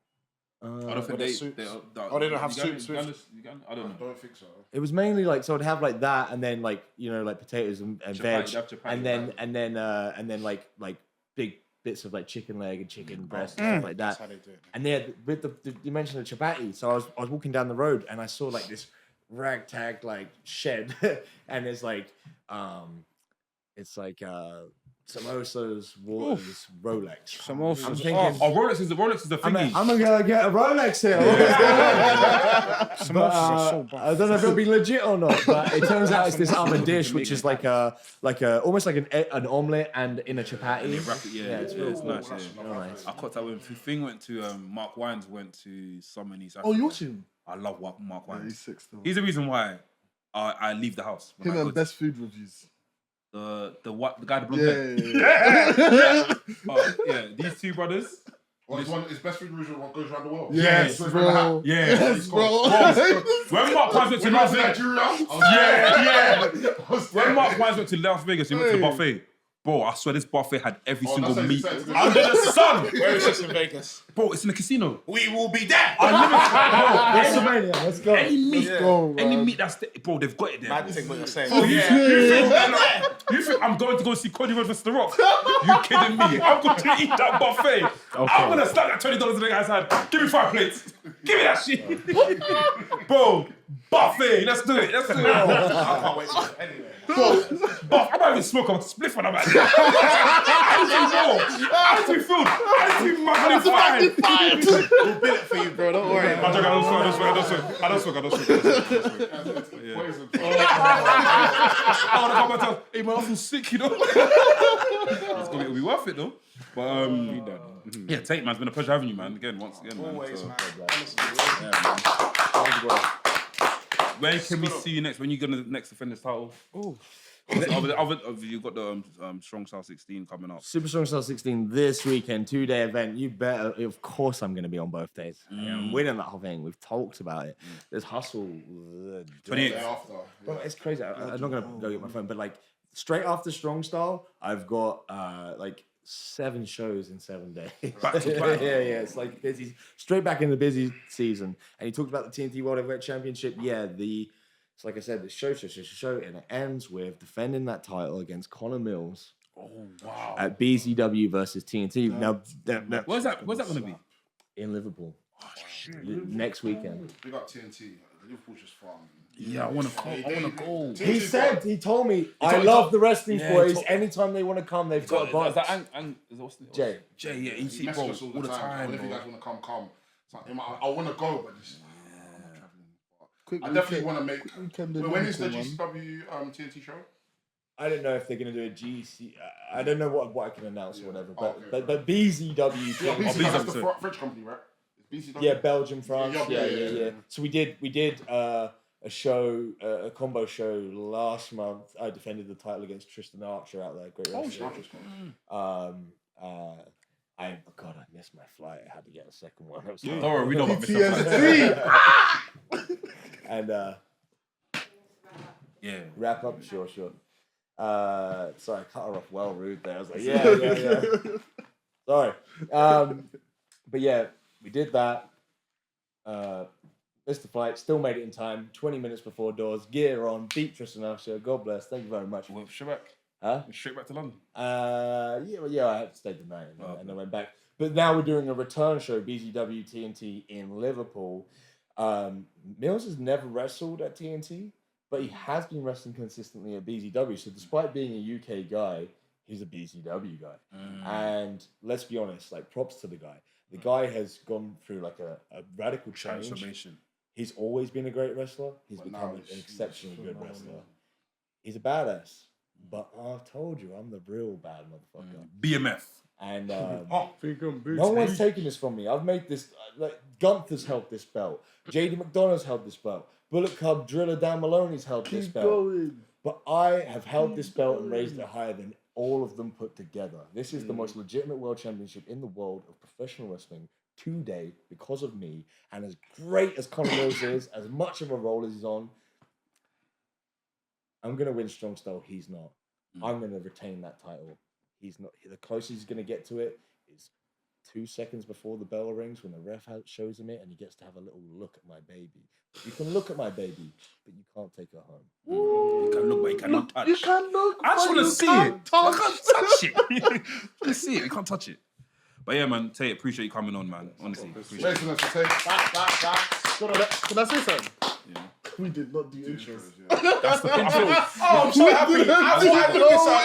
I don't think they don't have soups with. I don't know. I don't think so. It was mainly like so I'd have like that and then like like potatoes and veg and then like big bits of like chicken leg and chicken breast and stuff like that. That's how they do it. And then with you mentioned the chapati, so I was walking down the road and I saw like this ragtag like shed and it's like samosas, waters, Rolex. Samosas. I'm thinking, Rolex is the thingy. I'm gonna get a Rolex here. But, I don't know if it'll be legit or not, but it turns out it's this other dish, which is like almost like an omelette and in a chapati. It's real it's cool. nice. Yeah. Real nice. I caught that when Thing went to Mark Wines went to Summer in East Africa. Oh, you watch him? I love Mark Yeah, Wines. he's sick still. He's the reason why I leave the house. When Him I and go best food reviews. the guy the blonde Yeah. these two brothers. Well, his best food region goes around the world. Yes, bro. Yes, bro. When Mark Wines went to Las Vegas, Nigeria. when Mark Wines went to Las Vegas, he went to the buffet. Bro, I swear this buffet had every single that's meat what you said. under the sun. Where is this in Vegas? Bro, it's in the casino. We will be there. WrestleMania, let's go. Any meat, go, any man. meat that's bro, they've got it there. I think what you're saying. Oh, you think I'm going to go see Cody Rhodes vs The Rock? You kidding me? I'm going to eat that buffet. I'm going to slap that $20 in the guy's hand. Give me 5 plates. Give me that shit. Bro, buffet. Let's do it. Let's do it. I can't wait to do it anyway. I might even smoke a spliff on that man. I need to be filled. I need to be magnified. We'll build it for you, bro. Don't worry. I don't smoke. I want to come hey man, I feel sick, you know. It'll be worth it though. But yeah, Tate, man, it's been a pleasure having you, man. Once again, man. Always, man. When can we see you next? When you gonna next defend this title? Oh, you've got the Strong Style 16 coming up. Super Strong Style 16 this weekend, 2-day event. You better, of course, I'm going to be on both days. I'm winning that whole thing. We've talked about it. There's hustle. 28th. After. Bro, it's crazy. I'm not going to go get my phone, but like straight after Strong Style, I've got like 7 shows in 7 days. Back to back. yeah. It's like busy, straight back in the busy season. And he talked about the TNT World Heavyweight Championship. Yeah, it's like I said, the show, and it ends with defending that title against Connor Mills. Oh wow! At BZW versus TNT. Now, where's that going to be? In Liverpool. Next weekend. We got TNT. Liverpool's just fun. Yeah, I want to go. He told me, I love the Wresthings boys. Anytime they want to come, they've got a bunch. Is that what's the Jay. Jay, yeah, he see He bro messages us all the time. If you Bro. guys want to come. It's like, I want to go, but just I definitely want to make. When is the GCW TNT show? I don't know if they're going to do a GC. I don't know what I can announce or whatever. But BZW. That's the French company, right? BZW? Yeah, Belgium, France. Yeah. So we did a show, a combo show last month. I defended the title against Tristan Archer out there. Great wrestler. I missed my flight. I had to get a second one. Don't worry, we know about PTSD. And wrap up. Sure. Sorry, I cut her off well rude there. I was like, yeah. Sorry. But yeah, we did that. Missed the flight, still made it in time. 20 minutes before doors, gear on, beat Tristan Archer. God bless. Thank you very much. Well, straight back. Huh? Straight back to London. Yeah. I had to stay the night and I went back. But now we're doing a return show, BZW TNT in Liverpool. Mills has never wrestled at TNT, but he has been wrestling consistently at BZW. So despite being a UK guy, he's a BZW guy. And let's be honest, like props to the guy. The guy has gone through like a radical change. Transformation. He's always been a great wrestler. He's become an exceptionally good wrestler. He's a badass. But I've told you, I'm the real bad motherfucker. BMF. And no one's taking this from me. I've made this, like, Gunther's held this belt. JD McDonough's held this belt. Bullet Club Driller Dan Maloney's held this belt. But I have held this belt and raised it higher than all of them put together. This is the most legitimate world championship in the world of professional wrestling today because of me. And as great as Conor Mills is, as much of a role as he's on, I'm going to win Strong Style. He's not. I'm going to retain that title. He's not. The closest he's going to get to it is 2 seconds before the bell rings when the ref shows him it and he gets to have a little look at my baby. You can look at my baby, but you can't take her home. You can look, but you cannot touch. You can look, I just want to see it. I can't touch it. I want to see it. You can't touch it. But yeah, man, Tate, appreciate you coming on, man. Honestly, appreciate it. Can I say something? Yeah. We did not do intros. That's the thing. I'm so happy. I thought I looked this up.